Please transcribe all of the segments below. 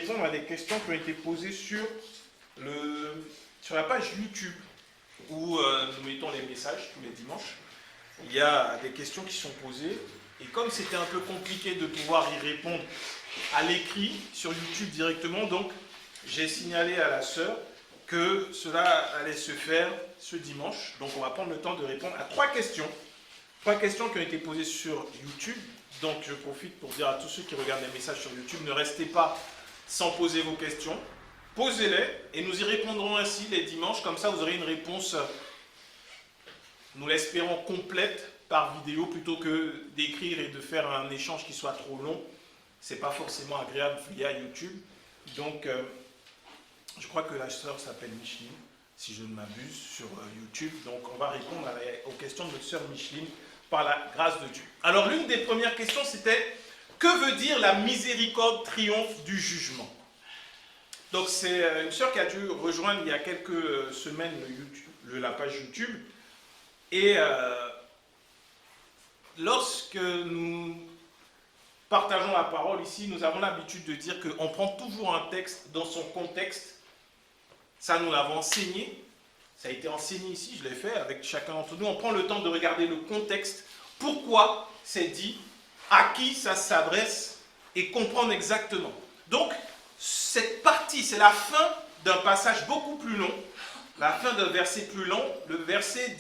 répondre à des questions qui ont été posées sur la page YouTube où nous mettons les messages tous les dimanches. Il y a des questions qui sont posées et comme c'était un peu compliqué de pouvoir y répondre à l'écrit sur YouTube directement, donc j'ai signalé à la sœur que cela allait se faire ce dimanche. Donc on va prendre le temps de répondre à trois questions qui ont été posées sur YouTube. Donc je profite pour dire à tous ceux qui regardent les messages sur YouTube, ne restez pas sans poser vos questions. Posez-les et nous y répondrons ainsi les dimanches. Comme ça, vous aurez une réponse, nous l'espérons, complète par vidéo plutôt que d'écrire et de faire un échange qui soit trop long. Ce n'est pas forcément agréable via YouTube. Donc, je crois que la sœur s'appelle Micheline, si je ne m'abuse, sur YouTube. Donc, on va répondre aux questions de notre sœur Micheline par la grâce de Dieu. Alors, l'une des premières questions, c'était « Que veut dire la miséricorde triomphe du jugement ?» Donc, c'est une sœur qui a dû rejoindre il y a quelques semaines la page YouTube. Et lorsque nous partageons la parole ici, nous avons l'habitude de dire qu'on prend toujours un texte dans son contexte. Ça, nous l'avons enseigné. Ça a été enseigné ici, je l'ai fait avec chacun d'entre nous. On prend le temps de regarder le contexte. Pourquoi c'est dit, à qui ça s'adresse et comprendre exactement. Donc, cette partie, c'est la fin d'un passage beaucoup plus long, la fin d'un verset plus long. Le verset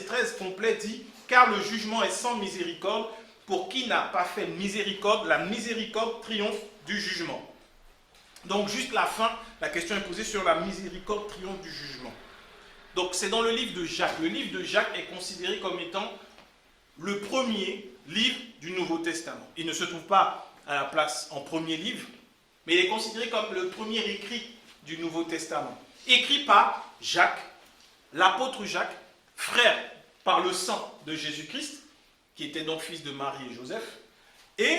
13 complet dit « Car le jugement est sans miséricorde, pour qui n'a pas fait miséricorde, la miséricorde triomphe du jugement. » Donc juste la fin, la question est posée sur la miséricorde triomphe du jugement. Donc c'est dans le livre de Jacques. Le livre de Jacques est considéré comme étant le premier livre du Nouveau Testament. Il ne se trouve pas à la place en premier livre, mais il est considéré comme le premier écrit du Nouveau Testament. Écrit par Jacques, l'apôtre Jacques, frère par le sang de Jésus-Christ, qui était donc fils de Marie et Joseph. Et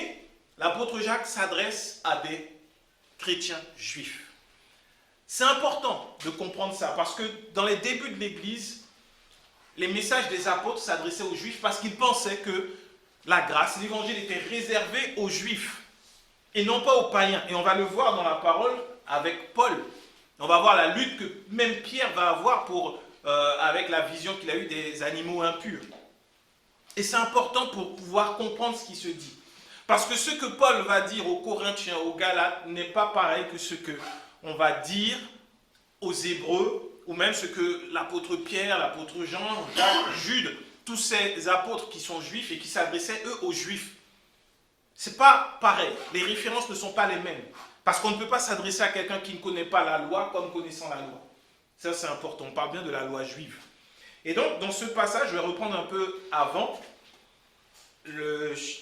l'apôtre Jacques s'adresse à des chrétiens juifs. C'est important de comprendre ça, parce que dans les débuts de l'Église, les messages des apôtres s'adressaient aux juifs parce qu'ils pensaient que la grâce, l'évangile était réservé aux juifs et non pas aux païens. Et on va le voir dans la parole avec Paul. On va voir la lutte que même Pierre va avoir avec la vision qu'il a eue des animaux impurs. Et c'est important pour pouvoir comprendre ce qui se dit. Parce que ce que Paul va dire aux Corinthiens, aux Galates, n'est pas pareil que ce qu'on va dire aux Hébreux, ou même ce que l'apôtre Pierre, l'apôtre Jean, Jacques, Jude, tous ces apôtres qui sont juifs et qui s'adressaient eux aux juifs. C'est pas pareil. Les références ne sont pas les mêmes. Parce qu'on ne peut pas s'adresser à quelqu'un qui ne connaît pas la loi comme connaissant la loi. Ça, c'est important. On parle bien de la loi juive. Et donc, dans ce passage, je vais reprendre un peu avant.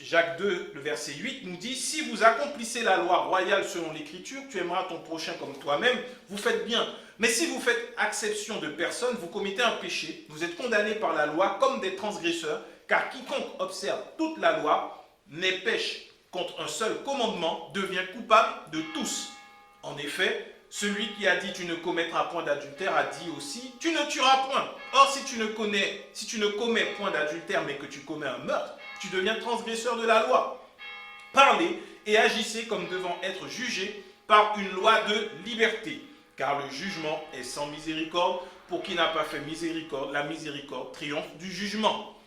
Jacques 2, le verset 8, nous dit « Si vous accomplissez la loi royale selon l'Écriture, tu aimeras ton prochain comme toi-même, vous faites bien. Mais si vous faites exception de personne, vous commettez un péché, vous êtes condamnés par la loi comme des transgresseurs, car quiconque observe toute la loi, mais pêche contre un seul commandement, devient coupable de tous. En effet, celui qui a dit tu ne commettras point d'adultère a dit aussi tu ne tueras point. Or, si tu ne commets point d'adultère, mais que tu commets un meurtre, tu deviens transgresseur de la loi. Parlez et agissez comme devant être jugés par une loi de liberté, car le jugement est sans miséricorde. Pour qui n'a pas fait miséricorde, la miséricorde triomphe du jugement.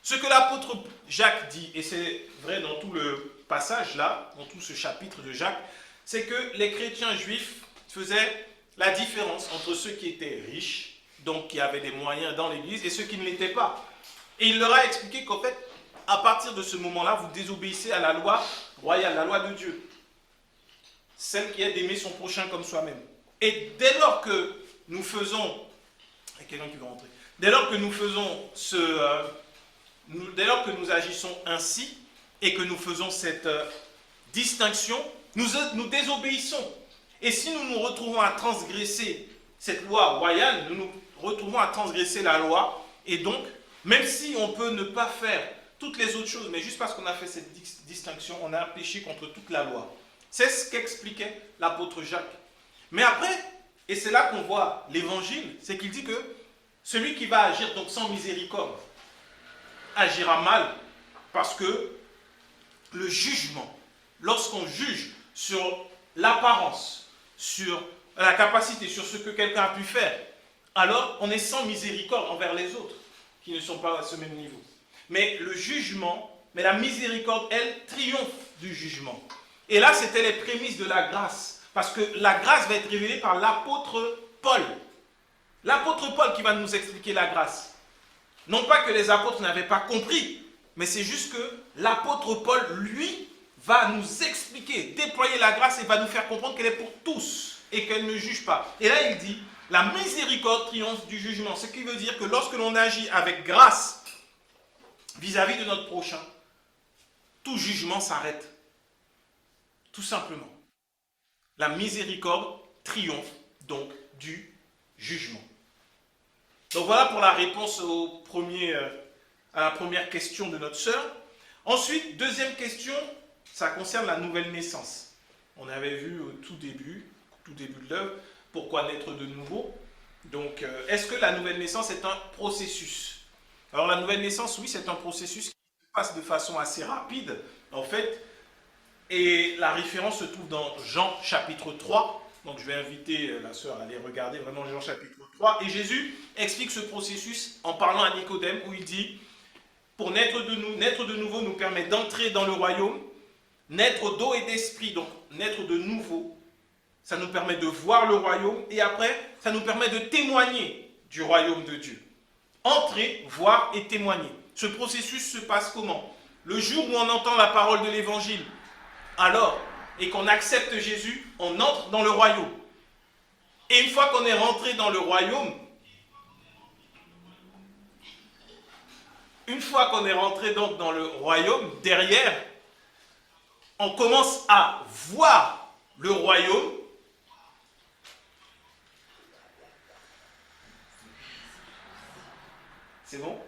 Ce que l'apôtre Jacques dit, et c'est vrai dans tout le passage là, dans tout ce chapitre de Jacques, c'est que les chrétiens juifs faisaient la différence entre ceux qui étaient riches, donc qui avaient des moyens dans l'église, et ceux qui ne l'étaient pas. Et il leur a expliqué qu'en fait, à partir de ce moment-là, vous désobéissez à la loi royale, la loi de Dieu. Celle qui est d'aimer son prochain comme soi-même. Et dès lors que nous faisons... Il y a quelqu'un qui veut rentrer. Dès lors que nous faisons dès lors que nous agissons ainsi, et que nous faisons cette distinction, nous désobéissons. Et si nous nous retrouvons à transgresser cette loi royale, nous nous retrouvons à transgresser la loi, et donc, même si on peut ne pas faire toutes les autres choses, mais juste parce qu'on a fait cette distinction, on a un péché contre toute la loi. C'est ce qu'expliquait l'apôtre Jacques. Mais après, et c'est là qu'on voit l'évangile, c'est qu'il dit que celui qui va agir donc sans miséricorde agira mal, parce que le jugement, lorsqu'on juge sur l'apparence, sur la capacité, sur ce que quelqu'un a pu faire, alors on est sans miséricorde envers les autres qui ne sont pas à ce même niveau. Mais le jugement, mais la miséricorde, elle, triomphe du jugement. Et là, c'était les prémices de la grâce. Parce que la grâce va être révélée par l'apôtre Paul. L'apôtre Paul qui va nous expliquer la grâce. Non pas que les apôtres n'avaient pas compris, mais c'est juste que l'apôtre Paul, lui, va nous expliquer, déployer la grâce et va nous faire comprendre qu'elle est pour tous et qu'elle ne juge pas. Et là, il dit, la miséricorde triomphe du jugement. Ce qui veut dire que lorsque l'on agit avec grâce vis-à-vis de notre prochain, tout jugement s'arrête. Tout simplement. La miséricorde triomphe donc du jugement. Donc voilà pour la réponse à la première question de notre sœur. Ensuite, deuxième question, ça concerne la nouvelle naissance. On avait vu au tout début de l'œuvre, pourquoi naître de nouveau. Donc, est-ce que la nouvelle naissance est un processus? Alors la nouvelle naissance, oui, c'est un processus qui se passe de façon assez rapide, en fait. Et la référence se trouve dans Jean chapitre 3. Donc je vais inviter la sœur à aller regarder vraiment Jean chapitre 3. Et Jésus explique ce processus en parlant à Nicodème où il dit, pour naître de nouveau nous permet d'entrer dans le royaume, naître d'eau et d'esprit, donc naître de nouveau, ça nous permet de voir le royaume et après ça nous permet de témoigner du royaume de Dieu. Entrer, voir et témoigner. Ce processus se passe comment? Le jour où on entend la parole de l'évangile, alors, et qu'on accepte Jésus, on entre dans le royaume. Et une fois qu'on est rentré dans le royaume, derrière, on commence à voir le royaume. C'est bon?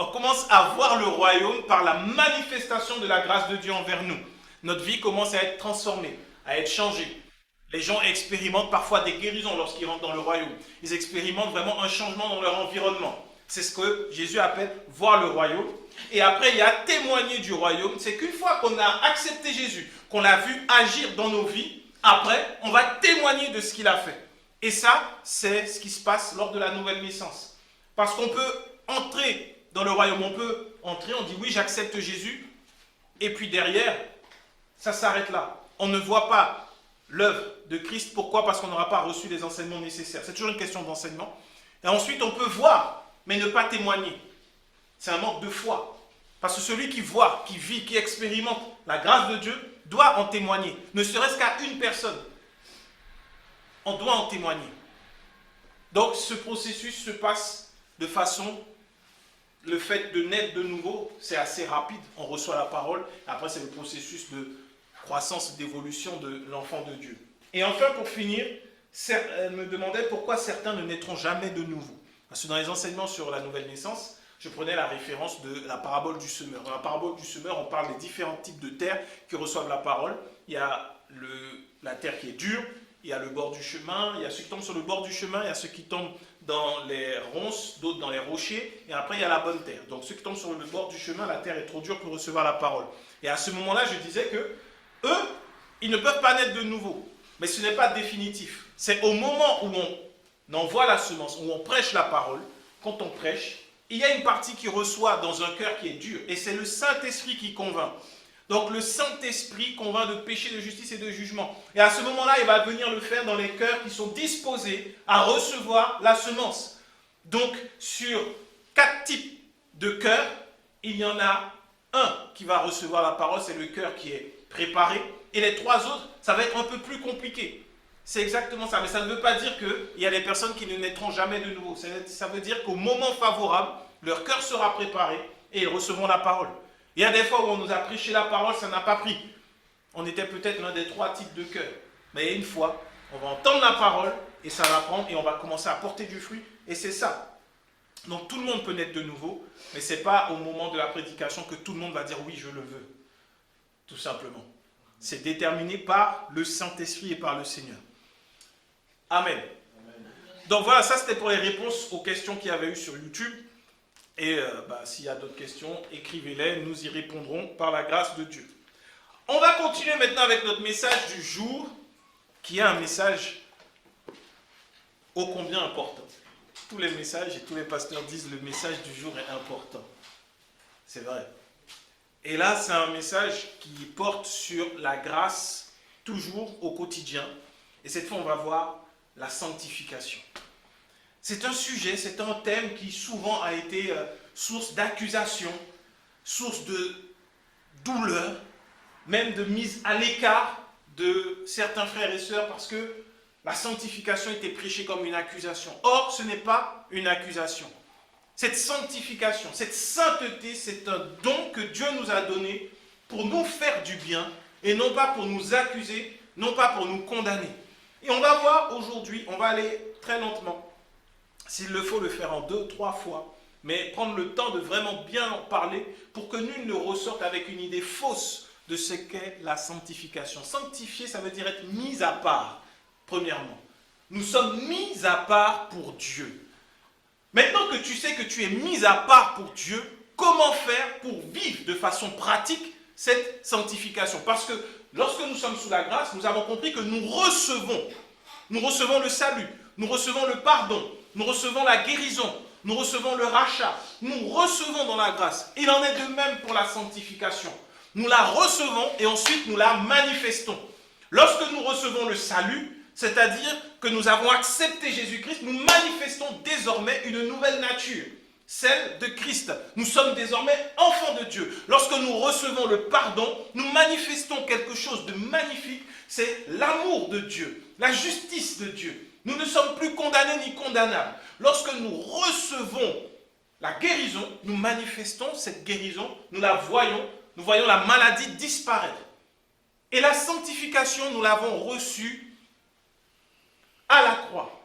On commence à voir le royaume par la manifestation de la grâce de Dieu envers nous. Notre vie commence à être transformée, à être changée. Les gens expérimentent parfois des guérisons lorsqu'ils rentrent dans le royaume. Ils expérimentent vraiment un changement dans leur environnement. C'est ce que Jésus appelle voir le royaume. Et après, il y a témoigner du royaume. C'est qu'une fois qu'on a accepté Jésus, qu'on l'a vu agir dans nos vies, après, on va témoigner de ce qu'il a fait. Et ça, c'est ce qui se passe lors de la nouvelle naissance. Parce qu'on peut entrer dans le royaume, on peut entrer, on dit oui, j'accepte Jésus, et puis derrière, ça s'arrête là. On ne voit pas l'œuvre de Christ. Pourquoi? Parce qu'on n'aura pas reçu les enseignements nécessaires. C'est toujours une question d'enseignement. Et ensuite, on peut voir, mais ne pas témoigner. C'est un manque de foi. Parce que celui qui voit, qui vit, qui expérimente la grâce de Dieu, doit en témoigner. Ne serait-ce qu'à une personne. On doit en témoigner. Donc, ce processus se passe de façon... Le fait de naître de nouveau, c'est assez rapide. On reçoit la parole. Après, c'est le processus de croissance, d'évolution de l'enfant de Dieu. Et enfin, pour finir, elle me demandait pourquoi certains ne naîtront jamais de nouveau. Parce que dans les enseignements sur la nouvelle naissance, je prenais la référence de la parabole du semeur. Dans la parabole du semeur, on parle des différents types de terres qui reçoivent la parole. Il y a la terre qui est dure, il y a le bord du chemin, il y a ceux qui tombent sur le bord du chemin, il y a ceux qui tombent dans les ronces, d'autres dans les rochers, et après il y a la bonne terre. Donc ceux qui tombent sur le bord du chemin, la terre est trop dure pour recevoir la parole. Et à ce moment-là, je disais que eux, ils ne peuvent pas naître de nouveau. Mais ce n'est pas définitif. C'est au moment où on envoie la semence, où on prêche la parole, quand on prêche, il y a une partie qui reçoit dans un cœur qui est dur, et c'est le Saint-Esprit qui convainc. Donc le Saint-Esprit convainc de péché, de justice et de jugement. Et à ce moment-là, il va venir le faire dans les cœurs qui sont disposés à recevoir la semence. Donc sur 4 types de cœurs, il y en a un qui va recevoir la parole, c'est le cœur qui est préparé. Et les 3 autres, ça va être un peu plus compliqué. C'est exactement ça. Mais ça ne veut pas dire qu'il y a des personnes qui ne naîtront jamais de nouveau. Ça veut dire qu'au moment favorable, leur cœur sera préparé et ils recevront la parole. Il y a des fois où on nous a prêché la parole, ça n'a pas pris. On était peut-être l'un des 3 types de cœurs. Mais une fois, on va entendre la parole et ça va prendre et on va commencer à porter du fruit. Et c'est ça. Donc tout le monde peut naître de nouveau, mais ce n'est pas au moment de la prédication que tout le monde va dire oui, je le veux. Tout simplement. C'est déterminé par le Saint-Esprit et par le Seigneur. Amen. Donc voilà, ça c'était pour les réponses aux questions qu'il y avait eu sur YouTube. Et s'il y a d'autres questions, écrivez-les, nous y répondrons par la grâce de Dieu. On va continuer maintenant avec notre message du jour, qui est un message ô combien important. Tous les messages et tous les pasteurs disent le message du jour est important. C'est vrai. Et là, c'est un message qui porte sur la grâce, toujours au quotidien. Et cette fois, on va voir la sanctification. C'est un sujet, c'est un thème qui souvent a été source d'accusation, source de douleur, même de mise à l'écart de certains frères et sœurs parce que la sanctification était prêchée comme une accusation. Or, ce n'est pas une accusation. Cette sanctification, cette sainteté, c'est un don que Dieu nous a donné pour nous faire du bien et non pas pour nous accuser, non pas pour nous condamner. Et on va voir aujourd'hui, on va aller très lentement, s'il le faut le faire en 2, 3 fois, mais prendre le temps de vraiment bien en parler pour que nul ne ressorte avec une idée fausse de ce qu'est la sanctification. Sanctifier, ça veut dire être mis à part, premièrement. Nous sommes mis à part pour Dieu. Maintenant que tu sais que tu es mis à part pour Dieu, comment faire pour vivre de façon pratique cette sanctification? Parce que lorsque nous sommes sous la grâce, nous avons compris que nous recevons le salut, nous recevons le pardon, nous recevons la guérison, nous recevons le rachat, nous recevons dans la grâce. Il en est de même pour la sanctification. Nous la recevons et ensuite nous la manifestons. Lorsque nous recevons le salut, c'est-à-dire que nous avons accepté Jésus-Christ, nous manifestons désormais une nouvelle nature, celle de Christ. Nous sommes désormais enfants de Dieu. Lorsque nous recevons le pardon, nous manifestons quelque chose de magnifique, c'est l'amour de Dieu, la justice de Dieu. Nous ne sommes plus condamnés ni condamnables. Lorsque nous recevons la guérison, nous manifestons cette guérison, nous la voyons, nous voyons la maladie disparaître. Et la sanctification, nous l'avons reçue à la croix.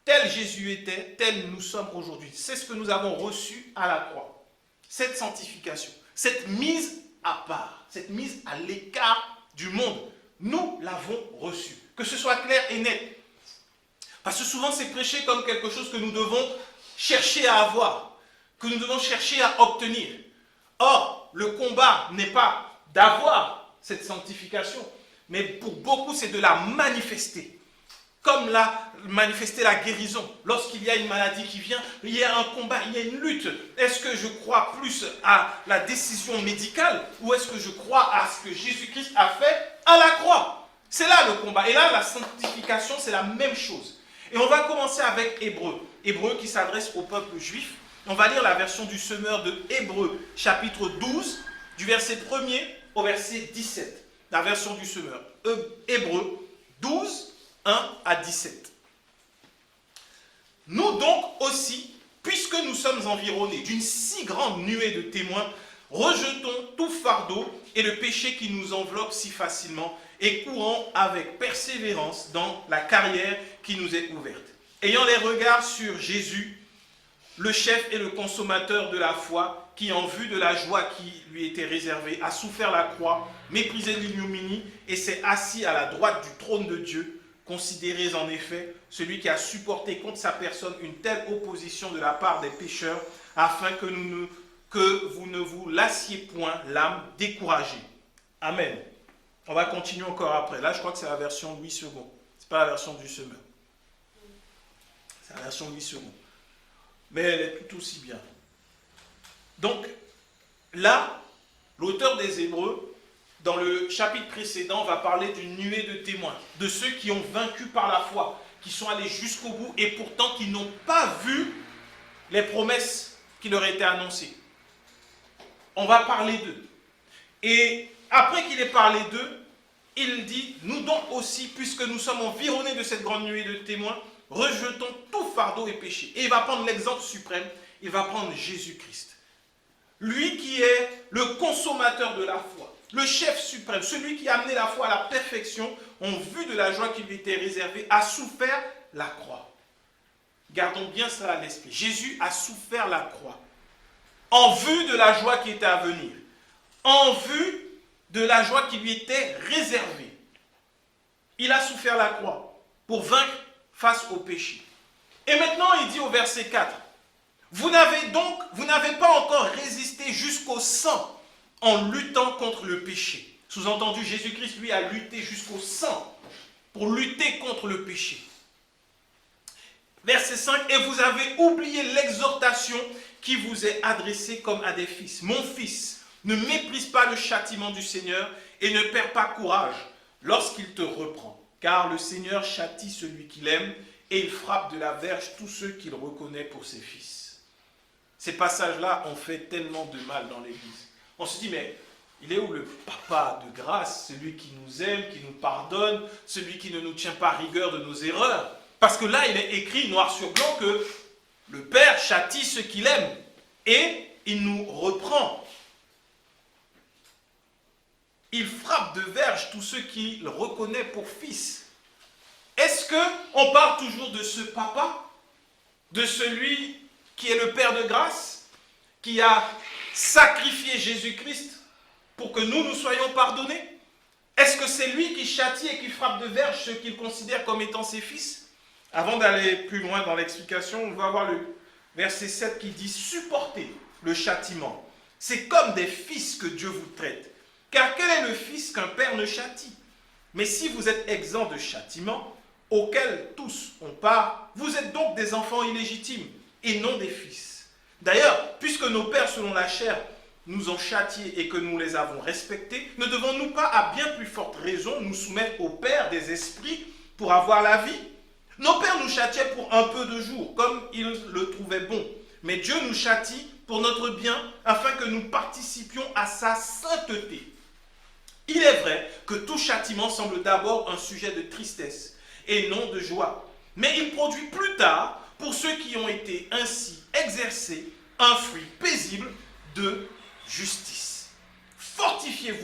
Tel Jésus était, tel nous sommes aujourd'hui. C'est ce que nous avons reçu à la croix. Cette sanctification, cette mise à part, cette mise à l'écart du monde, nous l'avons reçue. Que ce soit clair et net. Parce que souvent c'est prêché comme quelque chose que nous devons chercher à avoir, que nous devons chercher à obtenir. Or, le combat n'est pas d'avoir cette sanctification, mais pour beaucoup c'est de la manifester. Comme manifester la guérison. Lorsqu'il y a une maladie qui vient, il y a un combat, il y a une lutte. Est-ce que je crois plus à la décision médicale ou est-ce que je crois à ce que Jésus-Christ a fait à la croix? C'est là le combat. Et là, la sanctification, c'est la même chose. Et on va commencer avec Hébreu. Hébreu qui s'adresse au peuple juif. On va lire la version du semeur de Hébreu, chapitre 12, du verset 1er au verset 17. La version du semeur. Hébreu 12, 1 à 17. Nous donc aussi, puisque nous sommes environnés d'une si grande nuée de témoins, rejetons tout fardeau et le péché qui nous enveloppe si facilement et courons avec persévérance dans la carrière qui nous est ouverte. Ayant les regards sur Jésus, le chef et le consommateur de la foi, qui en vue de la joie qui lui était réservée, a souffert la croix, méprisé l'ignominie et s'est assis à la droite du trône de Dieu. Considérez en effet celui qui a supporté contre sa personne une telle opposition de la part des pécheurs, afin que vous ne vous lassiez point l'âme découragée. Amen. On va continuer encore après. Là, je crois que c'est la version Louis II. Ce n'est pas la version du semeur. C'est la version Louis II. Mais elle est tout aussi bien. Donc, là, l'auteur des Hébreux, dans le chapitre précédent, va parler d'une nuée de témoins, de ceux qui ont vaincu par la foi, qui sont allés jusqu'au bout et pourtant qui n'ont pas vu les promesses qui leur étaient annoncées. On va parler d'eux. Et après qu'il ait parlé d'eux, il dit, nous donc aussi, puisque nous sommes environnés de cette grande nuée de témoins, rejetons tout fardeau et péché. Et il va prendre l'exemple suprême, il va prendre Jésus-Christ. Lui qui est le consommateur de la foi. Le chef suprême, celui qui a amené la foi à la perfection, en vue de la joie qui lui était réservée, a souffert la croix. Gardons bien ça à l'esprit. Jésus a souffert la croix, en vue de la joie qui était à venir, en vue de la joie qui lui était réservée. Il a souffert la croix pour vaincre face au péché. Et maintenant, il dit au verset 4, vous n'avez pas encore résisté jusqu'au sang, en luttant contre le péché. Sous-entendu, Jésus-Christ, lui, a lutté jusqu'au sang pour lutter contre le péché. Verset 5, « Et vous avez oublié l'exhortation qui vous est adressée comme à des fils. Mon fils, ne méprise pas le châtiment du Seigneur et ne perds pas courage lorsqu'il te reprend. Car le Seigneur châtie celui qu'il aime et il frappe de la verge tous ceux qu'il reconnaît pour ses fils. » Ces passages-là ont fait tellement de mal dans l'Église. On se dit, mais il est où le papa de grâce, celui qui nous aime, qui nous pardonne, celui qui ne nous tient pas rigueur de nos erreurs? Parce que là, il est écrit noir sur blanc que le Père châtie ceux qu'il aime et il nous reprend. Il frappe de verge tous ceux qu'il reconnaît pour fils. Est-ce qu'on parle toujours de ce papa, de celui qui est le Père de grâce, qui a sacrifié Jésus-Christ pour que nous soyons pardonnés? Est-ce que c'est lui qui châtie et qui frappe de verge ceux qu'il considère comme étant ses fils? Avant d'aller plus loin dans l'explication, on va voir le verset 7 qui dit « Supportez le châtiment. C'est comme des fils que Dieu vous traite. Car quel est le fils qu'un père ne châtie? Mais si vous êtes exempts de châtiment, auquel tous ont part, vous êtes donc des enfants illégitimes et non des fils. D'ailleurs, puisque nos pères selon la chair nous ont châtiés et que nous les avons respectés, ne devons-nous pas à bien plus forte raison nous soumettre au Père des esprits pour avoir la vie? Nos pères nous châtiaient pour un peu de jours, comme ils le trouvaient bon. Mais Dieu nous châtie pour notre bien, afin que nous participions à sa sainteté. Il est vrai que tout châtiment semble d'abord un sujet de tristesse et non de joie. Mais il produit plus tard, pour ceux qui ont été ainsi exercés, un fruit paisible de justice. Fortifiez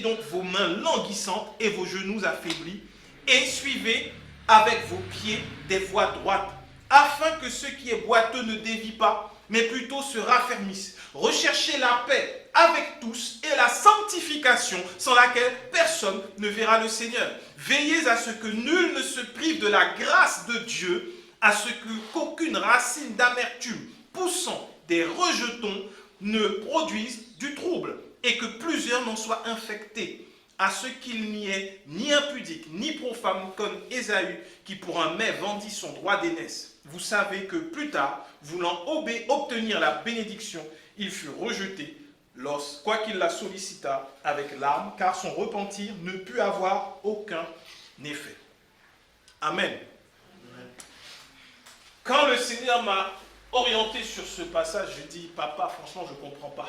donc vos mains languissantes et vos genoux affaiblis, et suivez avec vos pieds des voies droites, afin que ce qui est boiteux ne dévie pas, mais plutôt se raffermisse. Recherchez la paix avec tous et la sanctification, sans laquelle personne ne verra le Seigneur. Veillez à ce que nul ne se prive de la grâce de Dieu, à ce qu'aucune racine d'amertume poussant des rejetons ne produise du trouble, et que plusieurs n'en soient infectés. À ce qu'il n'y ait ni impudique, ni profane comme Ésaü, qui pour un mets vendit son droit d'aînesse. Vous savez que plus tard, voulant obtenir la bénédiction, il fut rejeté, quoiqu'il la sollicita avec larmes, car son repentir ne put avoir aucun effet. Amen. Quand le Seigneur m'a orienté sur ce passage, je dis, papa, franchement, je ne comprends pas.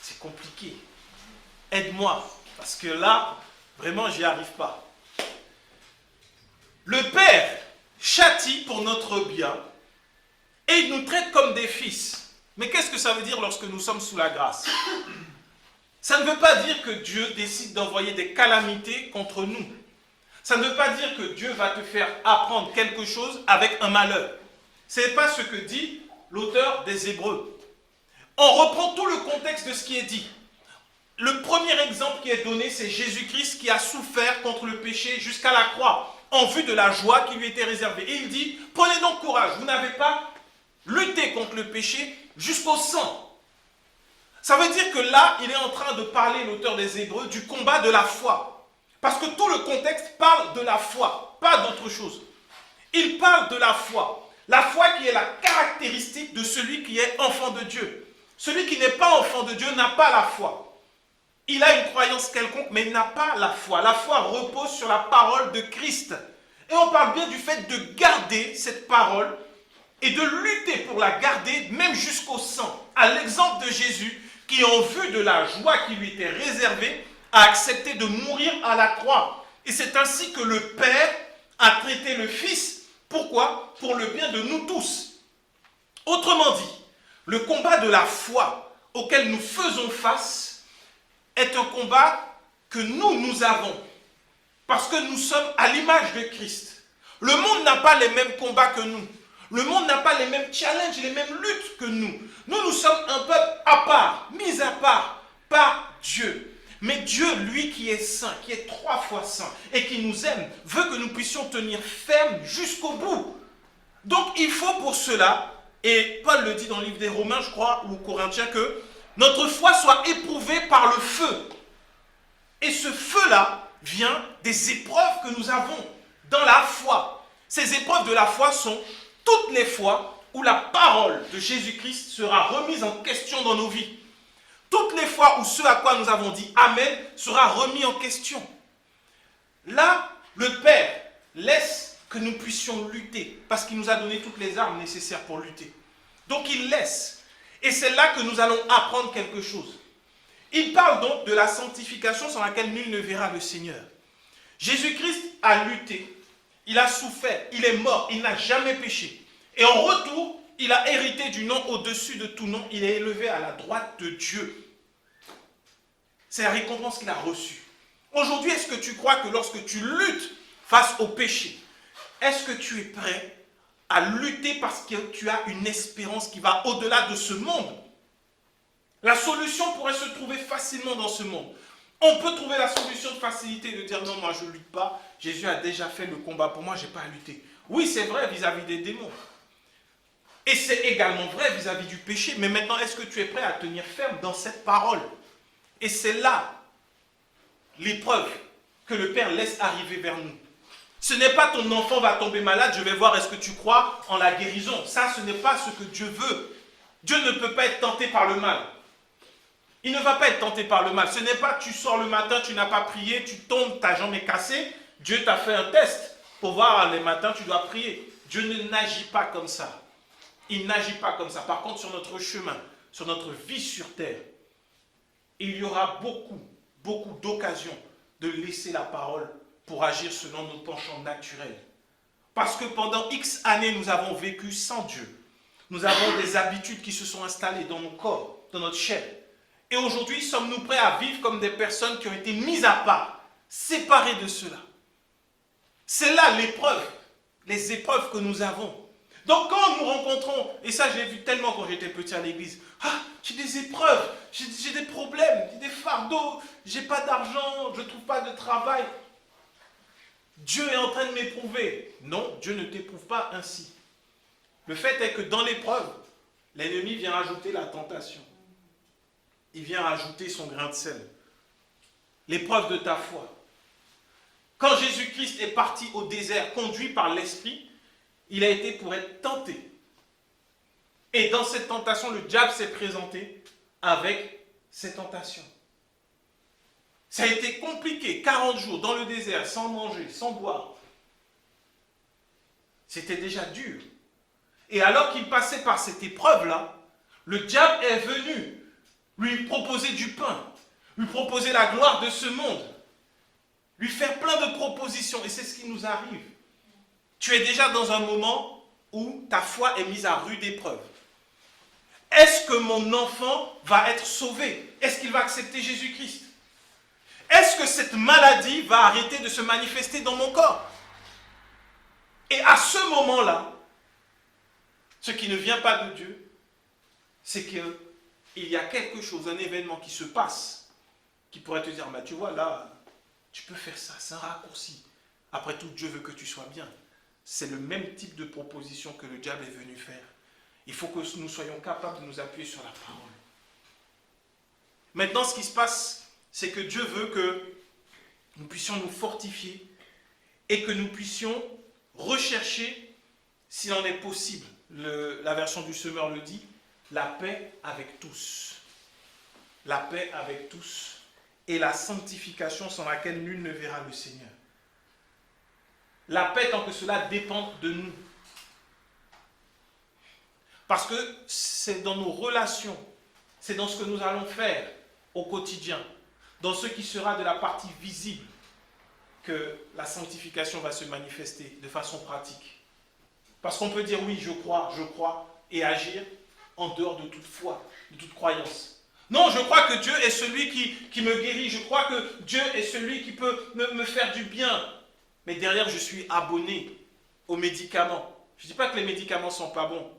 C'est compliqué. Aide-moi. Parce que là, vraiment, j'y arrive pas. Le Père châtie pour notre bien et il nous traite comme des fils. Mais qu'est-ce que ça veut dire lorsque nous sommes sous la grâce? Ça ne veut pas dire que Dieu décide d'envoyer des calamités contre nous. Ça ne veut pas dire que Dieu va te faire apprendre quelque chose avec un malheur. Ce n'est pas ce que dit l'auteur des Hébreux. On reprend tout le contexte de ce qui est dit. Le premier exemple qui est donné, c'est Jésus-Christ qui a souffert contre le péché jusqu'à la croix, en vue de la joie qui lui était réservée. Et il dit, prenez donc courage, vous n'avez pas lutté contre le péché jusqu'au sang. Ça veut dire que là, il est en train de parler, l'auteur des Hébreux, du combat de la foi. Parce que tout le contexte parle de la foi, pas d'autre chose. Il parle de la foi. La foi qui est la caractéristique de celui qui est enfant de Dieu. Celui qui n'est pas enfant de Dieu n'a pas la foi. Il a une croyance quelconque, mais il n'a pas la foi. La foi repose sur la parole de Christ. Et on parle bien du fait de garder cette parole et de lutter pour la garder, même jusqu'au sang. À l'exemple de Jésus, qui en vue de la joie qui lui était réservée, a accepté de mourir à la croix. Et c'est ainsi que le Père a traité le Fils. Pourquoi? Pour le bien de nous tous. Autrement dit, le combat de la foi auquel nous faisons face est un combat que nous avons, parce que nous sommes à l'image de Christ. Le monde n'a pas les mêmes combats que nous. Le monde n'a pas les mêmes challenges, les mêmes luttes que nous. Nous sommes un peuple à part, mis à part par Dieu. Mais Dieu, lui qui est saint, qui est 3 fois saint, et qui nous aime, veut que nous puissions tenir ferme jusqu'au bout. Donc il faut pour cela, et Paul le dit dans le livre des Romains, je crois, ou Corinthiens, que Notre foi soit éprouvée par le feu. Et ce feu-là vient des épreuves que nous avons dans la foi. Ces épreuves de la foi sont toutes les fois où la parole de Jésus-Christ sera remise en question dans nos vies. Toutes les fois où ce à quoi nous avons dit Amen sera remis en question. Là, le Père laisse que nous puissions lutter parce qu'il nous a donné toutes les armes nécessaires pour lutter. Donc il laisse. Et c'est là que nous allons apprendre quelque chose. Il parle donc de la sanctification sans laquelle nul ne verra le Seigneur. Jésus-Christ a lutté, il a souffert, il est mort, il n'a jamais péché. Et en retour, il a hérité du nom au-dessus de tout nom, il est élevé à la droite de Dieu. C'est la récompense qu'il a reçue. Aujourd'hui, est-ce que tu crois que lorsque tu luttes face au péché, est-ce que tu es prêt à lutter parce que tu as une espérance qui va au-delà de ce monde? La solution pourrait se trouver facilement dans ce monde. On peut trouver la solution de facilité de dire non, moi je ne lutte pas, Jésus a déjà fait le combat pour moi, je n'ai pas à lutter. Oui, c'est vrai vis-à-vis des démons. Et c'est également vrai vis-à-vis du péché. Mais maintenant, est-ce que tu es prêt à tenir ferme dans cette parole? Et c'est là l'épreuve que le Père laisse arriver vers nous. Ce n'est pas ton enfant va tomber malade, je vais voir est-ce que tu crois en la guérison. Ça, ce n'est pas ce que Dieu veut. Dieu ne peut pas être tenté par le mal. Il ne va pas être tenté par le mal. Ce n'est pas tu sors le matin, tu n'as pas prié, tu tombes, ta jambe est cassée. Dieu t'a fait un test pour voir les matins, tu dois prier. Dieu n'agit pas comme ça. Il n'agit pas comme ça. Par contre, sur notre chemin, sur notre vie sur terre, il y aura beaucoup d'occasions de laisser la parole pour agir selon nos penchants naturels. Parce que pendant X années, nous avons vécu sans Dieu. Nous avons des habitudes qui se sont installées dans nos corps, dans notre chair. Et aujourd'hui, sommes-nous prêts à vivre comme des personnes qui ont été mises à part, séparées de cela? C'est là l'épreuve, les épreuves que nous avons. Donc quand nous rencontrons, et ça j'ai vu tellement quand j'étais petit à l'église, j'ai des épreuves, j'ai des problèmes, j'ai des fardeaux, j'ai pas d'argent, je ne trouve pas de travail. Dieu est en train de m'éprouver. Non, Dieu ne t'éprouve pas ainsi. Le fait est que dans l'épreuve, l'ennemi vient rajouter la tentation. Il vient rajouter son grain de sel. L'épreuve de ta foi. Quand Jésus-Christ est parti au désert, conduit par l'Esprit, il a été pour être tenté. Et dans cette tentation, le diable s'est présenté avec ses tentations. Ça a été compliqué, 40 jours dans le désert, sans manger, sans boire. C'était déjà dur. Et alors qu'il passait par cette épreuve-là, le diable est venu lui proposer du pain, lui proposer la gloire de ce monde, lui faire plein de propositions. Et c'est ce qui nous arrive. Tu es déjà dans un moment où ta foi est mise à rude épreuve. Est-ce que mon enfant va être sauvé? Est-ce qu'il va accepter Jésus-Christ? Est-ce que cette maladie va arrêter de se manifester dans mon corps? Et à ce moment-là, ce qui ne vient pas de Dieu, c'est qu'il y a quelque chose, un événement qui se passe, qui pourrait te dire, bah, tu vois là, tu peux faire ça, c'est un raccourci. Après tout, Dieu veut que tu sois bien. C'est le même type de proposition que le diable est venu faire. Il faut que nous soyons capables de nous appuyer sur la parole. Maintenant, ce qui se passe, c'est que Dieu veut que nous puissions nous fortifier et que nous puissions rechercher, s'il en est possible, la version du semeur le dit, la paix avec tous. La paix avec tous et la sanctification sans laquelle nul ne verra le Seigneur. La paix tant que cela dépend de nous. Parce que c'est dans nos relations, c'est dans ce que nous allons faire au quotidien, dans ce qui sera de la partie visible, que la sanctification va se manifester de façon pratique. Parce qu'on peut dire oui, je crois, et agir en dehors de toute foi, de toute croyance. Non, je crois que Dieu est celui qui me guérit, je crois que Dieu est celui qui peut me faire du bien. Mais derrière, je suis abonné aux médicaments. Je ne dis pas que les médicaments ne sont pas bons,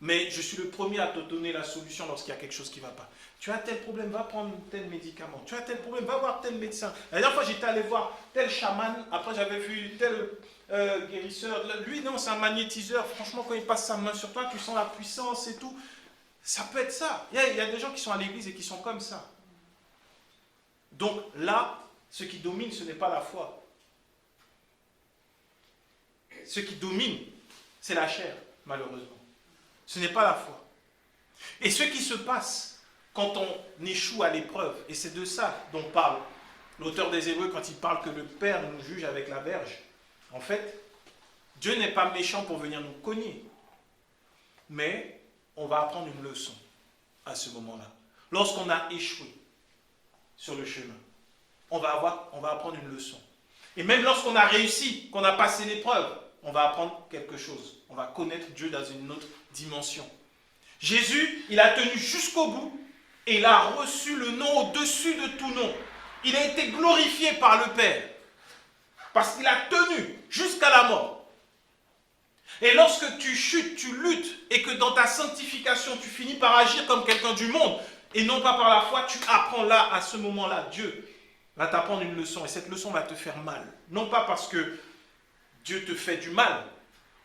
mais je suis le premier à te donner la solution lorsqu'il y a quelque chose qui ne va pas. Tu as tel problème, va prendre tel médicament. Tu as tel problème, va voir tel médecin. La dernière fois, j'étais allé voir tel chaman. Après, j'avais vu tel guérisseur. Lui, non, c'est un magnétiseur. Franchement, quand il passe sa main sur toi, tu sens la puissance et tout. Ça peut être ça. Il y a des gens qui sont à l'église et qui sont comme ça. Donc là, ce qui domine, ce n'est pas la foi. Ce qui domine, c'est la chair, malheureusement. Ce n'est pas la foi. Et ce qui se passe quand on échoue à l'épreuve, et c'est de ça dont parle l'auteur des Hébreux quand il parle que le Père nous juge avec la verge. En fait, Dieu n'est pas méchant pour venir nous cogner. Mais on va apprendre une leçon à ce moment-là. Lorsqu'on a échoué sur le chemin, on va apprendre une leçon. Et même lorsqu'on a réussi, qu'on a passé l'épreuve, on va apprendre quelque chose. On va connaître Dieu dans une autre dimension. Jésus, il a tenu jusqu'au bout et il a reçu le nom au-dessus de tout nom. Il a été glorifié par le Père parce qu'il a tenu jusqu'à la mort. Et lorsque tu chutes, tu luttes et que dans ta sanctification, tu finis par agir comme quelqu'un du monde et non pas par la foi, tu apprends là, à ce moment-là, Dieu va t'apprendre une leçon et cette leçon va te faire mal. Non pas parce que Dieu te fait du mal,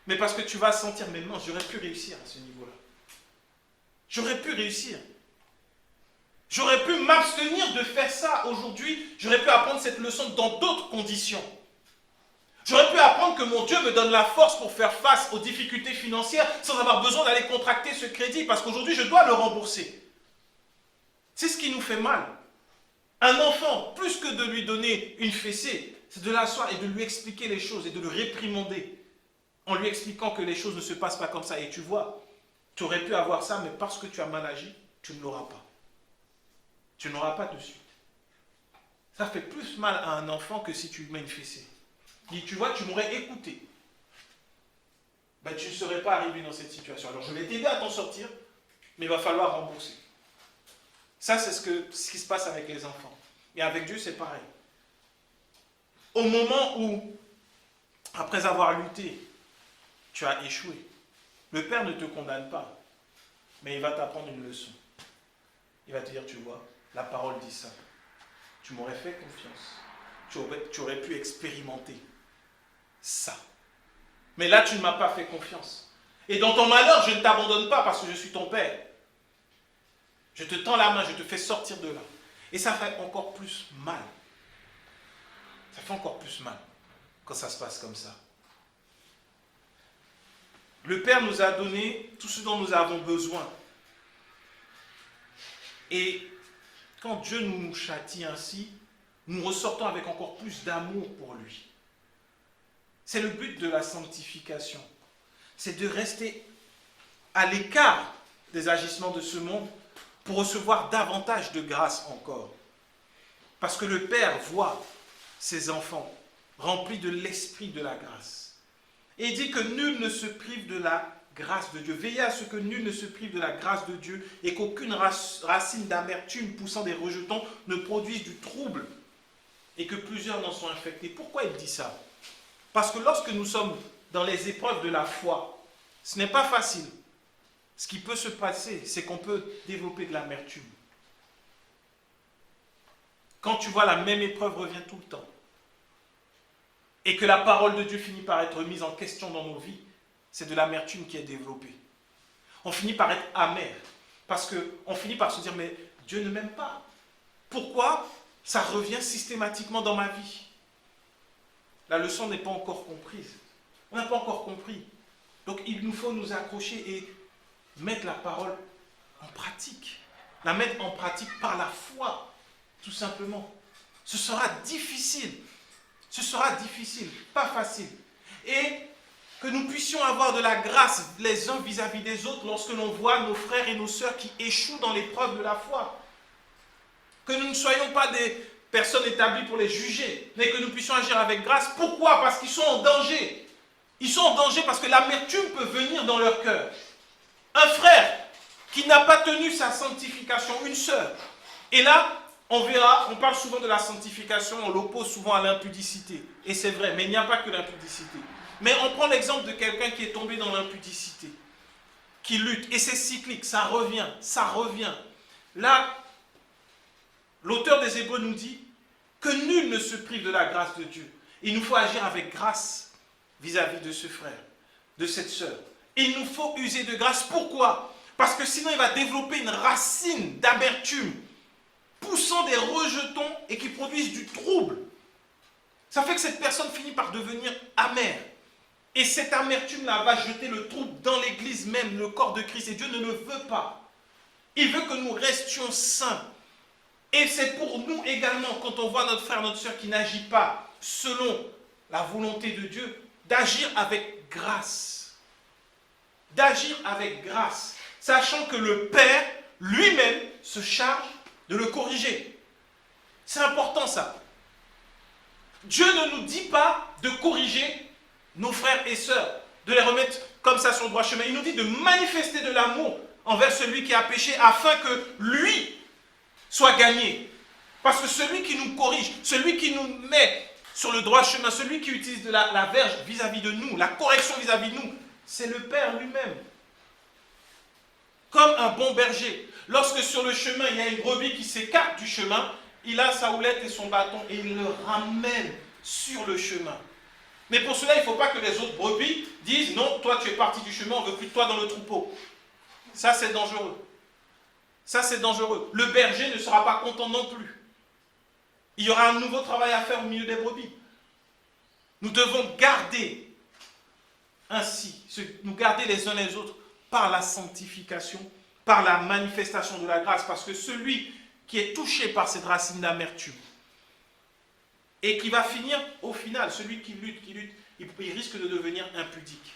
mais parce que tu vas sentir, mais non, j'aurais pu réussir à ce niveau-là. J'aurais pu réussir. J'aurais pu m'abstenir de faire ça aujourd'hui. J'aurais pu apprendre cette leçon dans d'autres conditions. J'aurais pu apprendre que mon Dieu me donne la force pour faire face aux difficultés financières sans avoir besoin d'aller contracter ce crédit parce qu'aujourd'hui je dois le rembourser. C'est ce qui nous fait mal. Un enfant, plus que de lui donner une fessée, c'est de l'asseoir et de lui expliquer les choses et de le réprimander en lui expliquant que les choses ne se passent pas comme ça. Et tu vois, tu aurais pu avoir ça, mais parce que tu as mal agi, tu ne l'auras pas. Tu n'auras pas de suite. Ça fait plus mal à un enfant que si tu lui mets une fessée. Il dit, tu vois, tu m'aurais écouté. Ben, tu ne serais pas arrivé dans cette situation. Alors, je vais t'aider à t'en sortir, mais il va falloir rembourser. Ça, c'est ce qui se passe avec les enfants. Et avec Dieu, c'est pareil. Au moment où, après avoir lutté, tu as échoué, le Père ne te condamne pas, mais il va t'apprendre une leçon. Il va te dire, tu vois, la parole dit ça. Tu m'aurais fait confiance. Tu aurais pu expérimenter ça. Mais là, tu ne m'as pas fait confiance. Et dans ton malheur, je ne t'abandonne pas parce que je suis ton Père. Je te tends la main, je te fais sortir de là. Et ça fait encore plus mal. Ça fait encore plus mal quand ça se passe comme ça. Le Père nous a donné tout ce dont nous avons besoin. Et quand Dieu nous châtie ainsi, nous ressortons avec encore plus d'amour pour lui. C'est le but de la sanctification. C'est de rester à l'écart des agissements de ce monde pour recevoir davantage de grâce encore. Parce que le Père voit ses enfants remplis de l'esprit de la grâce. Et il dit que nul ne se prive de la grâce de Dieu. Veillez à ce que nul ne se prive de la grâce de Dieu et qu'aucune racine d'amertume poussant des rejetons ne produise du trouble et que plusieurs n'en soient infectés. Pourquoi il dit ça? Parce que lorsque nous sommes dans les épreuves de la foi, ce n'est pas facile. Ce qui peut se passer, c'est qu'on peut développer de l'amertume. Quand tu vois la même épreuve revient tout le temps et que la parole de Dieu finit par être mise en question dans nos vies, c'est de l'amertume qui est développée. On finit par être amer parce qu'on finit par se dire mais Dieu ne m'aime pas. Pourquoi ça revient systématiquement dans ma vie? La leçon n'est pas encore comprise. On n'a pas encore compris. Donc il nous faut nous accrocher et mettre la parole en pratique. La mettre en pratique par la foi, tout simplement. Ce sera difficile. Ce sera difficile, pas facile. Et que nous puissions avoir de la grâce les uns vis-à-vis des autres lorsque l'on voit nos frères et nos sœurs qui échouent dans l'épreuve de la foi. Que nous ne soyons pas des personnes établies pour les juger, mais que nous puissions agir avec grâce. Pourquoi? Parce qu'ils sont en danger. Ils sont en danger parce que l'amertume peut venir dans leur cœur. Un frère qui n'a pas tenu sa sanctification, une sœur. Et là, on verra, on parle souvent de la sanctification, on l'oppose souvent à l'impudicité. Et c'est vrai, mais il n'y a pas que l'impudicité. Mais on prend l'exemple de quelqu'un qui est tombé dans l'impudicité, qui lutte, et c'est cyclique, ça revient, ça revient. Là, l'auteur des Hébreux nous dit que nul ne se prive de la grâce de Dieu. Il nous faut agir avec grâce vis-à-vis de ce frère, de cette sœur. Il nous faut user de grâce. Pourquoi? Parce que sinon, il va développer une racine d'amertume, poussant des rejetons et qui produisent du trouble. Ça fait que cette personne finit par devenir amère. Et cette amertume-là va jeter le trouble dans l'église même, le corps de Christ. Et Dieu ne le veut pas. Il veut que nous restions saints. Et c'est pour nous également, quand on voit notre frère, notre soeur qui n'agit pas selon la volonté de Dieu, d'agir avec grâce. D'agir avec grâce. Sachant que le Père, lui-même, se charge de le corriger. C'est important ça. Dieu ne nous dit pas de corriger nos frères et sœurs, de les remettre comme ça sur le droit chemin. Il nous dit de manifester de l'amour envers celui qui a péché afin que lui soit gagné. Parce que celui qui nous corrige, celui qui nous met sur le droit chemin, celui qui utilise de la verge vis-à-vis de nous, la correction vis-à-vis de nous, c'est le Père lui-même. Comme un bon berger. Lorsque sur le chemin, il y a une brebis qui s'écarte du chemin, il a sa houlette et son bâton et il le ramène sur le chemin. Mais pour cela, il ne faut pas que les autres brebis disent « Non, toi tu es parti du chemin, on ne veut plus de toi dans le troupeau. » Ça, c'est dangereux. Ça, c'est dangereux. Le berger ne sera pas content non plus. Il y aura un nouveau travail à faire au milieu des brebis. Nous devons garder ainsi, nous garder les uns les autres par la sanctification, par la manifestation de la grâce, parce que celui qui est touché par cette racine d'amertume et qui va finir au final, celui qui lutte, il risque de devenir impudique.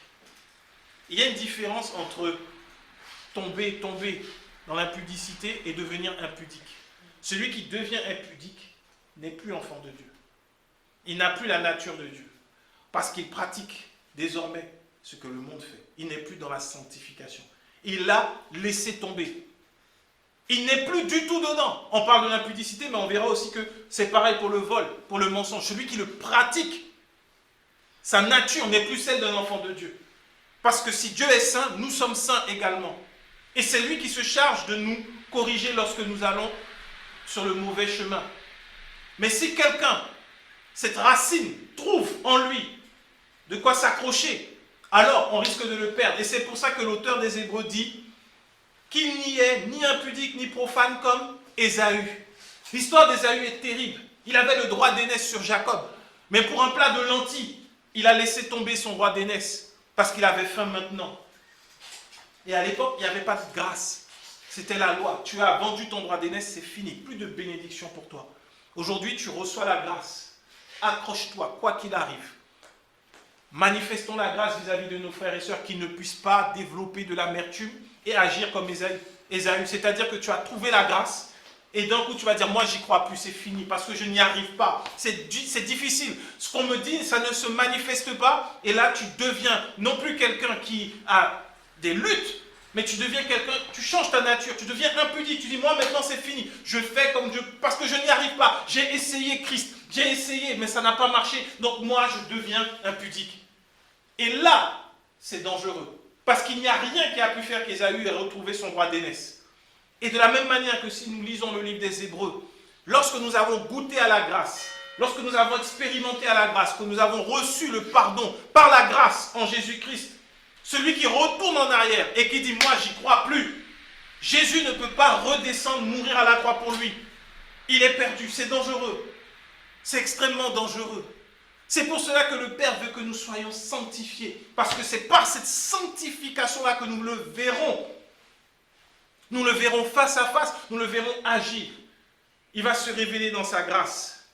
Il y a une différence entre tomber dans l'impudicité et devenir impudique. Celui qui devient impudique n'est plus enfant de Dieu. Il n'a plus la nature de Dieu, parce qu'il pratique désormais ce que le monde fait. Il n'est plus dans la sanctification. Il l'a laissé tomber. Il n'est plus du tout dedans. On parle de l'impudicité, mais on verra aussi que c'est pareil pour le vol, pour le mensonge. Celui qui le pratique, sa nature n'est plus celle d'un enfant de Dieu. Parce que si Dieu est saint, nous sommes saints également. Et c'est lui qui se charge de nous corriger lorsque nous allons sur le mauvais chemin. Mais si quelqu'un, cette racine, trouve en lui de quoi s'accrocher, alors on risque de le perdre. Et c'est pour ça que l'auteur des Hébreux dit qu'il n'y est ni impudique ni profane comme Ésaü. L'histoire d'Ésaü est terrible. Il avait le droit d'aînesse sur Jacob. Mais pour un plat de lentilles, il a laissé tomber son droit d'aînesse parce qu'il avait faim maintenant. Et à l'époque, il n'y avait pas de grâce. C'était la loi. Tu as vendu ton droit d'aînesse, c'est fini. Plus de bénédiction pour toi. Aujourd'hui, tu reçois la grâce. Accroche-toi, quoi qu'il arrive. Manifestons la grâce vis-à-vis de nos frères et sœurs qui ne puissent pas développer de l'amertume et agir comme Ésaü. C'est-à-dire que tu as trouvé la grâce et d'un coup tu vas dire moi j'y crois plus, c'est fini parce que je n'y arrive pas. C'est difficile. Ce qu'on me dit, ça ne se manifeste pas et là tu deviens non plus quelqu'un qui a des luttes, mais tu deviens quelqu'un, tu changes ta nature, tu deviens impudique. Tu dis moi maintenant c'est fini, je fais comme Dieu parce que je n'y arrive pas. J'ai essayé Christ, j'ai essayé mais ça n'a pas marché, donc moi je deviens impudique. Et là, c'est dangereux. Parce qu'il n'y a rien qui a pu faire qu'Ésaü ait retrouvé son droit d'aînesse. Et de la même manière que si nous lisons le livre des Hébreux, lorsque nous avons goûté à la grâce, lorsque nous avons expérimenté à la grâce, que nous avons reçu le pardon par la grâce en Jésus-Christ, celui qui retourne en arrière et qui dit « moi j'y crois plus », Jésus ne peut pas redescendre, mourir à la croix pour lui. Il est perdu, c'est dangereux. C'est extrêmement dangereux. C'est pour cela que le Père veut que nous soyons sanctifiés. Parce que c'est par cette sanctification-là que nous le verrons. Nous le verrons face à face, nous le verrons agir. Il va se révéler dans sa grâce.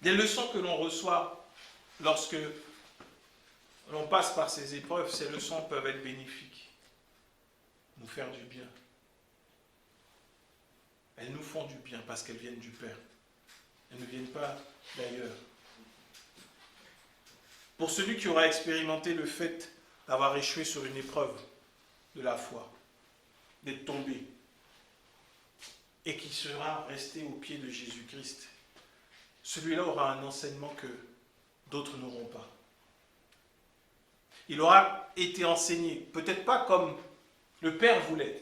Les leçons que l'on reçoit lorsque l'on passe par ces épreuves, ces leçons peuvent être bénéfiques, nous faire du bien. Elles nous font du bien parce qu'elles viennent du Père. Elles ne viennent pas d'ailleurs. Pour celui qui aura expérimenté le fait d'avoir échoué sur une épreuve de la foi, d'être tombé, et qui sera resté au pied de Jésus-Christ, celui-là aura un enseignement que d'autres n'auront pas. Il aura été enseigné, peut-être pas comme le Père voulait,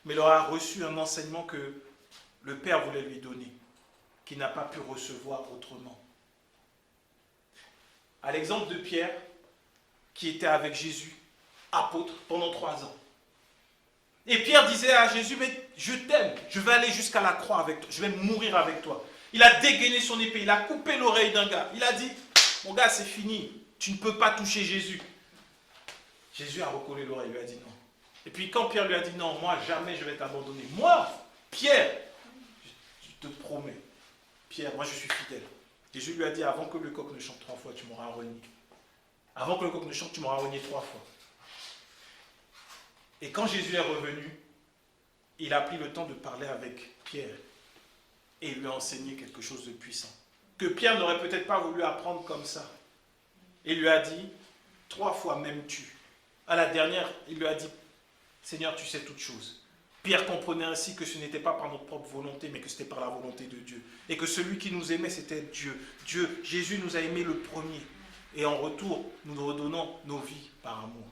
mais il aura reçu un enseignement que le Père voulait lui donner, qu'il n'a pas pu recevoir autrement. À l'exemple de Pierre, qui était avec Jésus, apôtre, pendant 3 ans. Et Pierre disait à Jésus, mais je t'aime, je vais aller jusqu'à la croix avec toi, je vais mourir avec toi. Il a dégainé son épée, il a coupé l'oreille d'un gars. Il a dit, mon gars, c'est fini, tu ne peux pas toucher Jésus. Jésus a recollé l'oreille, il lui a dit non. Et puis quand Pierre lui a dit non, moi jamais je vais t'abandonner. Moi, Pierre, je te promets, Pierre, moi je suis fidèle. Jésus lui a dit, avant que le coq ne chante 3 fois, tu m'auras renié. Avant que le coq ne chante, tu m'auras renié 3 fois. Et quand Jésus est revenu, il a pris le temps de parler avec Pierre et il lui a enseigné quelque chose de puissant, que Pierre n'aurait peut-être pas voulu apprendre comme ça. Il lui a dit, 3 fois m'aimes-tu? À la dernière, il lui a dit, Seigneur, tu sais toutes choses. Pierre comprenait ainsi que ce n'était pas par notre propre volonté, mais que c'était par la volonté de Dieu. Et que celui qui nous aimait, c'était Dieu. Dieu, Jésus nous a aimés le premier. Et en retour, nous nous redonnons nos vies par amour.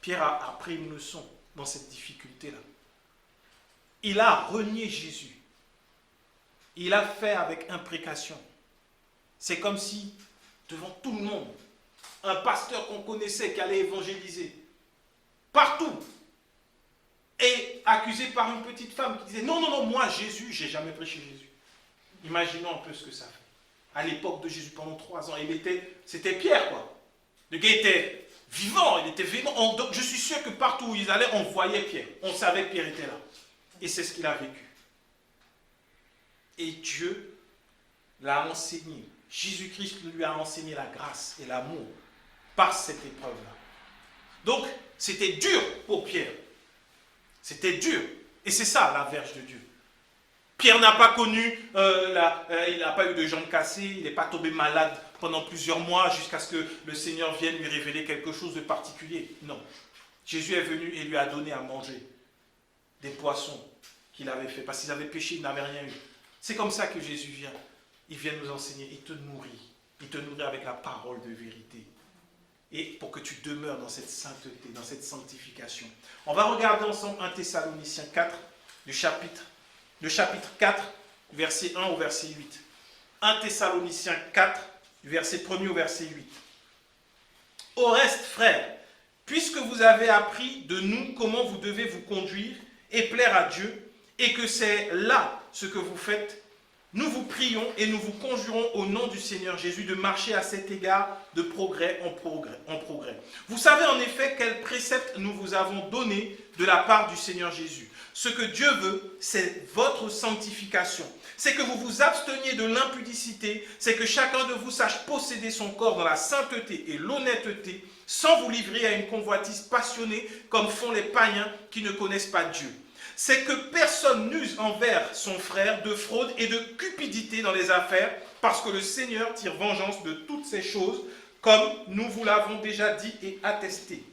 Pierre a appris une leçon dans cette difficulté-là. Il a renié Jésus. Il a fait avec imprécation. C'est comme si, devant tout le monde, un pasteur qu'on connaissait qui allait évangéliser, partout, et accusé par une petite femme qui disait « Non, non, non, moi, Jésus, j'ai jamais prêché Jésus. » Imaginons un peu ce que ça fait. À l'époque de Jésus, pendant 3 ans, c'était Pierre, quoi. Le gars était vivant, il était vivant. Donc, je suis sûr que partout où ils allaient, on voyait Pierre. On savait que Pierre était là. Et c'est ce qu'il a vécu. Et Dieu l'a enseigné. Jésus-Christ lui a enseigné la grâce et l'amour par cette épreuve-là. Donc, c'était dur pour Pierre. C'était dur. Et c'est ça, la verge de Dieu. Pierre n'a pas connu, il n'a pas eu de jambes cassées, il n'est pas tombé malade pendant plusieurs mois jusqu'à ce que le Seigneur vienne lui révéler quelque chose de particulier. Non. Jésus est venu et lui a donné à manger des poissons qu'il avait fait. Parce qu'ils avaient péché, ils n'avaient rien eu. C'est comme ça que Jésus vient. Il vient nous enseigner, il te nourrit. Il te nourrit avec la parole de vérité. Et pour que tu demeures dans cette sainteté, dans cette sanctification. On va regarder ensemble 1 Thessaloniciens 4, le chapitre 4, verset 1 au verset 8. 1 Thessaloniciens 4, du verset 1er au verset 8. Au reste, frères, puisque vous avez appris de nous comment vous devez vous conduire et plaire à Dieu, et que c'est là ce que vous faites, nous vous prions et nous vous conjurons au nom du Seigneur Jésus de marcher à cet égard de progrès en progrès. Vous savez en effet quels préceptes nous vous avons donnés de la part du Seigneur Jésus. Ce que Dieu veut, c'est votre sanctification. C'est que vous vous absteniez de l'impudicité, c'est que chacun de vous sache posséder son corps dans la sainteté et l'honnêteté, sans vous livrer à une convoitise passionnée comme font les païens qui ne connaissent pas Dieu. C'est que personne n'use envers son frère de fraude et de cupidité dans les affaires, parce que le Seigneur tire vengeance de toutes ces choses, comme nous vous l'avons déjà dit et attesté.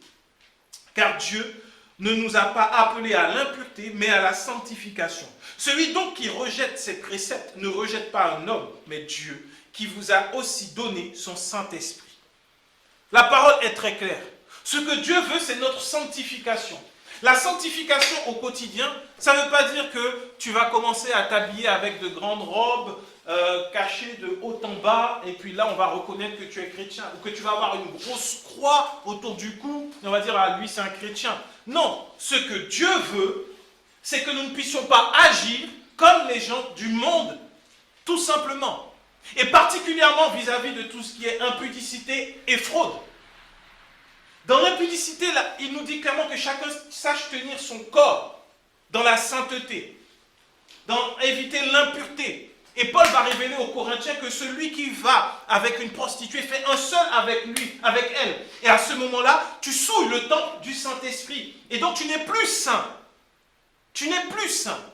Car Dieu ne nous a pas appelés à l'impureté, mais à la sanctification. Celui donc qui rejette ces préceptes ne rejette pas un homme, mais Dieu, qui vous a aussi donné son Saint-Esprit. La parole est très claire. Ce que Dieu veut, c'est notre sanctification. La sanctification au quotidien, ça ne veut pas dire que tu vas commencer à t'habiller avec de grandes robes, cachées de haut en bas, et puis là on va reconnaître que tu es chrétien, ou que tu vas avoir une grosse croix autour du cou, et on va dire, ah lui c'est un chrétien. Non, ce que Dieu veut, c'est que nous ne puissions pas agir comme les gens du monde, tout simplement. Et particulièrement vis-à-vis de tout ce qui est impudicité et fraude. Dans l'impudicité, là, il nous dit clairement que chacun sache tenir son corps dans la sainteté, dans éviter l'impureté. Et Paul va révéler aux Corinthiens que celui qui va avec une prostituée fait un seul avec lui, avec elle. Et à ce moment-là, tu souilles le temple du Saint-Esprit. Et donc tu n'es plus saint. Tu n'es plus saint.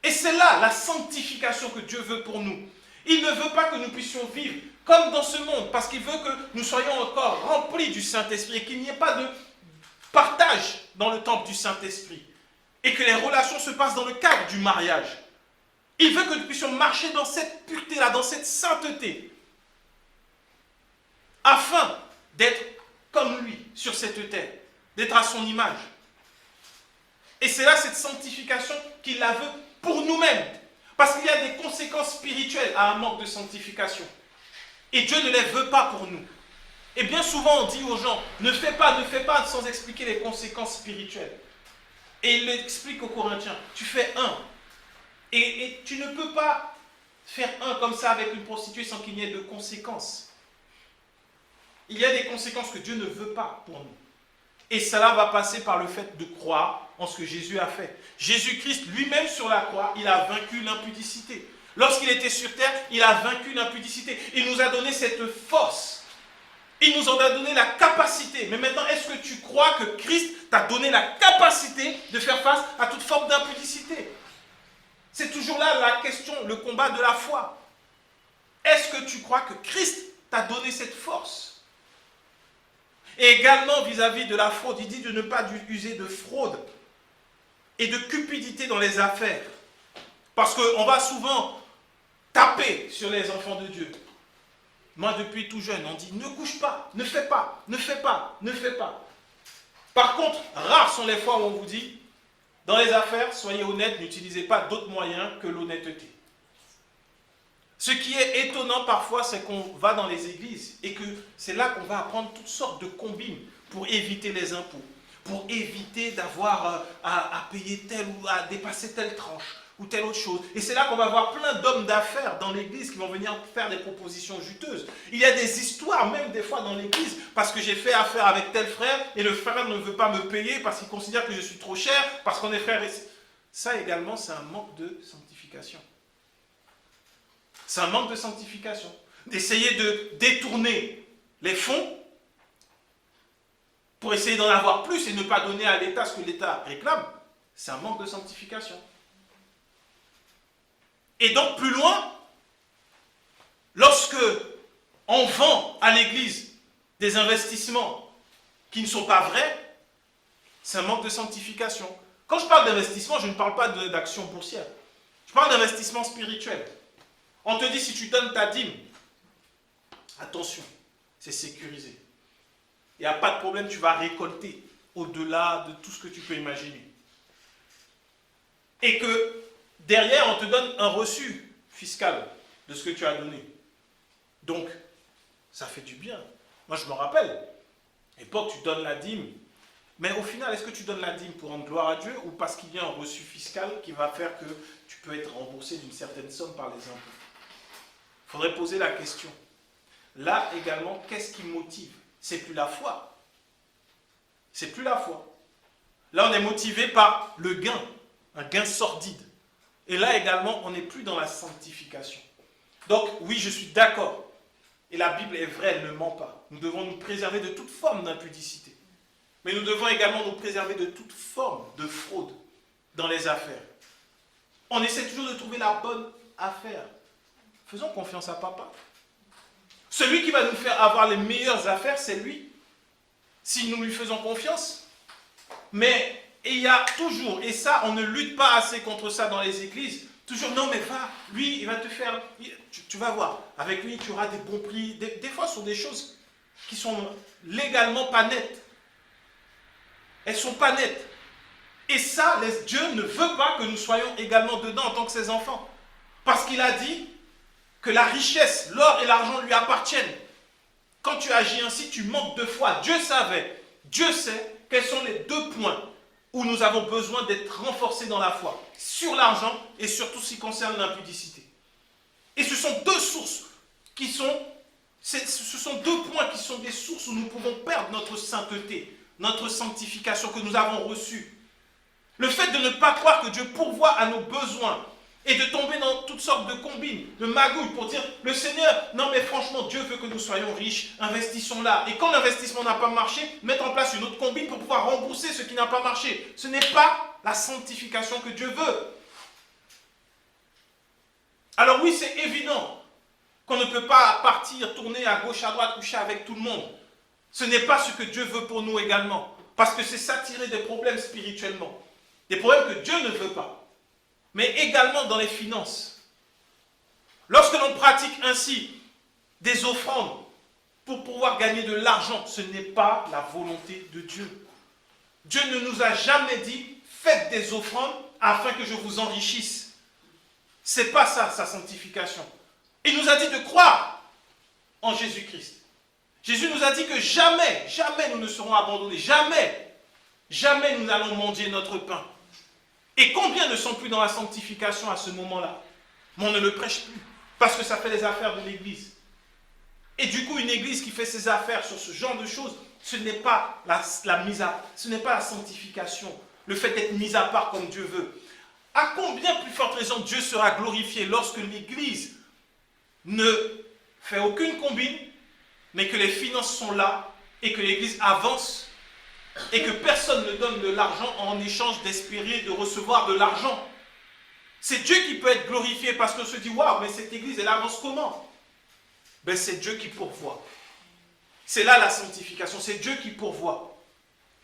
Et c'est là la sanctification que Dieu veut pour nous. Il ne veut pas que nous puissions vivre comme dans ce monde, parce qu'il veut que nous soyons encore remplis du Saint-Esprit et qu'il n'y ait pas de partage dans le temple du Saint-Esprit et que les relations se passent dans le cadre du mariage. Il veut que nous puissions marcher dans cette pureté-là, dans cette sainteté, afin d'être comme lui sur cette terre, d'être à son image. Et c'est là cette sanctification qu'il la veut pour nous-mêmes, parce qu'il y a des conséquences spirituelles à un manque de sanctification. Et Dieu ne les veut pas pour nous. Et bien souvent, on dit aux gens, ne fais pas sans expliquer les conséquences spirituelles. Et il l'explique aux Corinthiens, tu fais un. Et tu ne peux pas faire un comme ça avec une prostituée sans qu'il n'y ait de conséquences. Il y a des conséquences que Dieu ne veut pas pour nous. Et cela va passer par le fait de croire en ce que Jésus a fait. Jésus-Christ lui-même sur la croix, il a vaincu l'impudicité. Lorsqu'il était sur terre, il a vaincu l'impudicité. Il nous a donné cette force. Il nous en a donné la capacité. Mais maintenant, est-ce que tu crois que Christ t'a donné la capacité de faire face à toute forme d'impudicité? C'est toujours là la question, le combat de la foi. Est-ce que tu crois que Christ t'a donné cette force? Et également vis-à-vis de la fraude, il dit de ne pas user de fraude et de cupidité dans les affaires. Parce qu'on va souvent taper sur les enfants de Dieu. Moi, depuis tout jeune, on dit ne couche pas, ne fais pas, ne fais pas, ne fais pas. Par contre, rares sont les fois où on vous dit dans les affaires, soyez honnête, n'utilisez pas d'autres moyens que l'honnêteté. Ce qui est étonnant parfois, c'est qu'on va dans les églises et que c'est là qu'on va apprendre toutes sortes de combines pour éviter les impôts, pour éviter d'avoir à payer telle ou à dépasser telle tranche ou telle autre chose. Et c'est là qu'on va voir plein d'hommes d'affaires dans l'église qui vont venir faire des propositions juteuses. Il y a des histoires même des fois dans l'église parce que j'ai fait affaire avec tel frère et le frère ne veut pas me payer parce qu'il considère que je suis trop cher, parce qu'on est frères et... Ça également, c'est un manque de sanctification. C'est un manque de sanctification. D'essayer de détourner les fonds pour essayer d'en avoir plus et ne pas donner à l'État ce que l'État réclame, c'est un manque de sanctification. Et donc plus loin, lorsque on vend à l'Église des investissements qui ne sont pas vrais, c'est un manque de sanctification. Quand je parle d'investissement, je ne parle pas d'action boursière. Je parle d'investissement spirituel. On te dit, si tu donnes ta dîme, attention, c'est sécurisé. Il n'y a pas de problème, tu vas récolter au-delà de tout ce que tu peux imaginer. Et que derrière, on te donne un reçu fiscal de ce que tu as donné. Donc, ça fait du bien. Moi, je me rappelle, à l'époque, tu donnes la dîme. Mais au final, est-ce que tu donnes la dîme pour rendre gloire à Dieu ou parce qu'il y a un reçu fiscal qui va faire que tu peux être remboursé d'une certaine somme par les impôts? Il faudrait poser la question. Là également, qu'est-ce qui motive? C'est plus la foi. C'est plus la foi. Là, on est motivé par le gain, un gain sordide. Et là également, on n'est plus dans la sanctification. Donc, oui, je suis d'accord. Et la Bible est vraie, elle ne ment pas. Nous devons nous préserver de toute forme d'impudicité. Mais nous devons également nous préserver de toute forme de fraude dans les affaires. On essaie toujours de trouver la bonne affaire. Faisons confiance à papa. Celui qui va nous faire avoir les meilleures affaires, c'est lui. Si nous lui faisons confiance. Mais il y a toujours, et ça, on ne lutte pas assez contre ça dans les églises, toujours, non mais va, lui, il va te faire, tu vas voir, avec lui, tu auras des bons prix. Des fois, ce sont des choses qui sont légalement pas nettes. Elles ne sont pas nettes. Et ça, Dieu ne veut pas que nous soyons également dedans en tant que ses enfants. Parce qu'il a dit que la richesse, l'or et l'argent lui appartiennent. Quand tu agis ainsi, tu manques de foi. Dieu savait, Dieu sait quels sont les deux points où nous avons besoin d'être renforcés dans la foi. Sur l'argent et surtout ce qui concerne l'impudicité. Et ce sont deux sources qui sont, ce sont deux points qui sont des sources où nous pouvons perdre notre sainteté, notre sanctification que nous avons reçue. Le fait de ne pas croire que Dieu pourvoit à nos besoins et de tomber dans toutes sortes de combines, de magouilles pour dire le Seigneur, non mais franchement Dieu veut que nous soyons riches, investissons là. Et quand l'investissement n'a pas marché, mettre en place une autre combine pour pouvoir rembourser ce qui n'a pas marché. Ce n'est pas la sanctification que Dieu veut. Alors oui, c'est évident qu'on ne peut pas partir, tourner à gauche, à droite, coucher avec tout le monde. Ce n'est pas ce que Dieu veut pour nous également. Parce que c'est s'attirer des problèmes spirituellement. Des problèmes que Dieu ne veut pas. Mais également dans les finances. Lorsque l'on pratique ainsi des offrandes pour pouvoir gagner de l'argent, ce n'est pas la volonté de Dieu. Dieu ne nous a jamais dit « faites des offrandes afin que je vous enrichisse ». Ce n'est pas ça, sa sanctification. Il nous a dit de croire en Jésus-Christ. Jésus nous a dit que jamais, jamais nous ne serons abandonnés. Jamais, jamais nous n'allons mendier notre pain. Et combien ne sont plus dans la sanctification à ce moment-là? Mais on ne le prêche plus, parce que ça fait les affaires de l'Église. Et du coup, une Église qui fait ses affaires sur ce genre de choses, ce n'est pas ce n'est pas la sanctification, le fait d'être mis à part comme Dieu veut. À combien plus forte raison Dieu sera glorifié lorsque l'Église ne fait aucune combine, mais que les finances sont là, et que l'Église avance, et que personne ne donne de l'argent en échange d'espérer de recevoir de l'argent. C'est Dieu qui peut être glorifié parce qu'on se dit, waouh, mais cette Église, elle avance comment? Ben, c'est Dieu qui pourvoit. C'est là la sanctification, c'est Dieu qui pourvoit.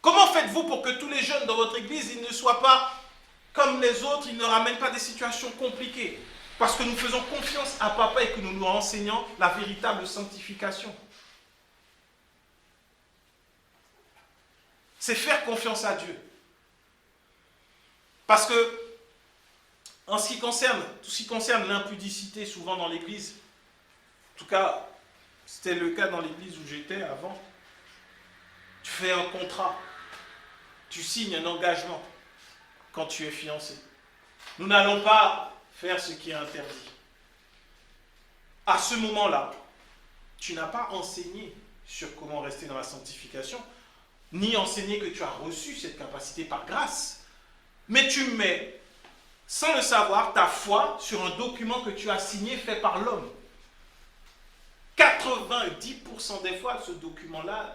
Comment faites-vous pour que tous les jeunes dans votre Église, ils ne soient pas comme les autres, ils ne ramènent pas des situations compliquées? Parce que nous faisons confiance à Papa et que nous nous enseignons la véritable sanctification. C'est faire confiance à Dieu. Parce que, en ce qui concerne, tout ce qui concerne l'impudicité, souvent dans l'Église, en tout cas, c'était le cas dans l'église où j'étais avant, tu fais un contrat, tu signes un engagement quand tu es fiancé. Nous n'allons pas faire ce qui est interdit. À ce moment-là, tu n'as pas enseigné sur comment rester dans la sanctification, ni enseigné que tu as reçu cette capacité par grâce, mais tu mets, sans le savoir, ta foi sur un document que tu as signé fait par l'homme. 90% des fois, ce document-là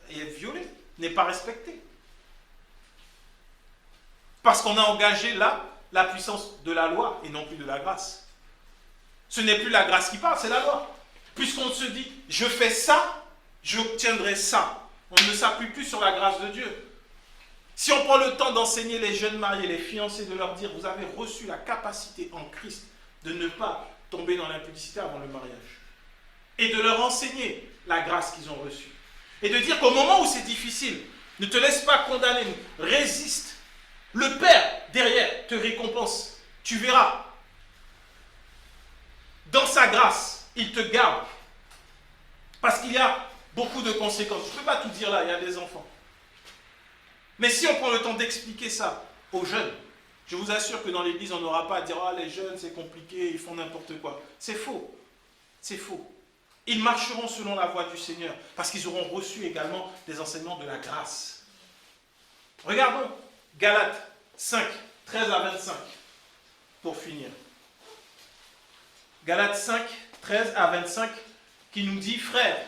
est violé, n'est pas respecté. Parce qu'on a engagé là la puissance de la loi et non plus de la grâce. Ce n'est plus la grâce qui parle, c'est la loi. Puisqu'on se dit, je fais ça, j'obtiendrai ça. On ne s'appuie plus sur la grâce de Dieu. Si on prend le temps d'enseigner les jeunes mariés, les fiancés, de leur dire, vous avez reçu la capacité en Christ de ne pas tomber dans l'impudicité avant le mariage. Et de leur enseigner la grâce qu'ils ont reçue. Et de dire qu'au moment où c'est difficile, ne te laisse pas condamner, résiste. Le Père, derrière, te récompense. Tu verras. Dans sa grâce, il te garde. Parce qu'il y a beaucoup de conséquences. Je ne peux pas tout dire là, il y a des enfants. Mais si on prend le temps d'expliquer ça aux jeunes, je vous assure que dans l'église, on n'aura pas à dire « Ah, les jeunes, c'est compliqué, ils font n'importe quoi ». C'est faux. C'est faux. Ils marcheront selon la voie du Seigneur, parce qu'ils auront reçu également des enseignements de la grâce. Regardons Galates 5, 13 à 25, pour finir. Galates 5, 13 à 25, qui nous dit « Frères,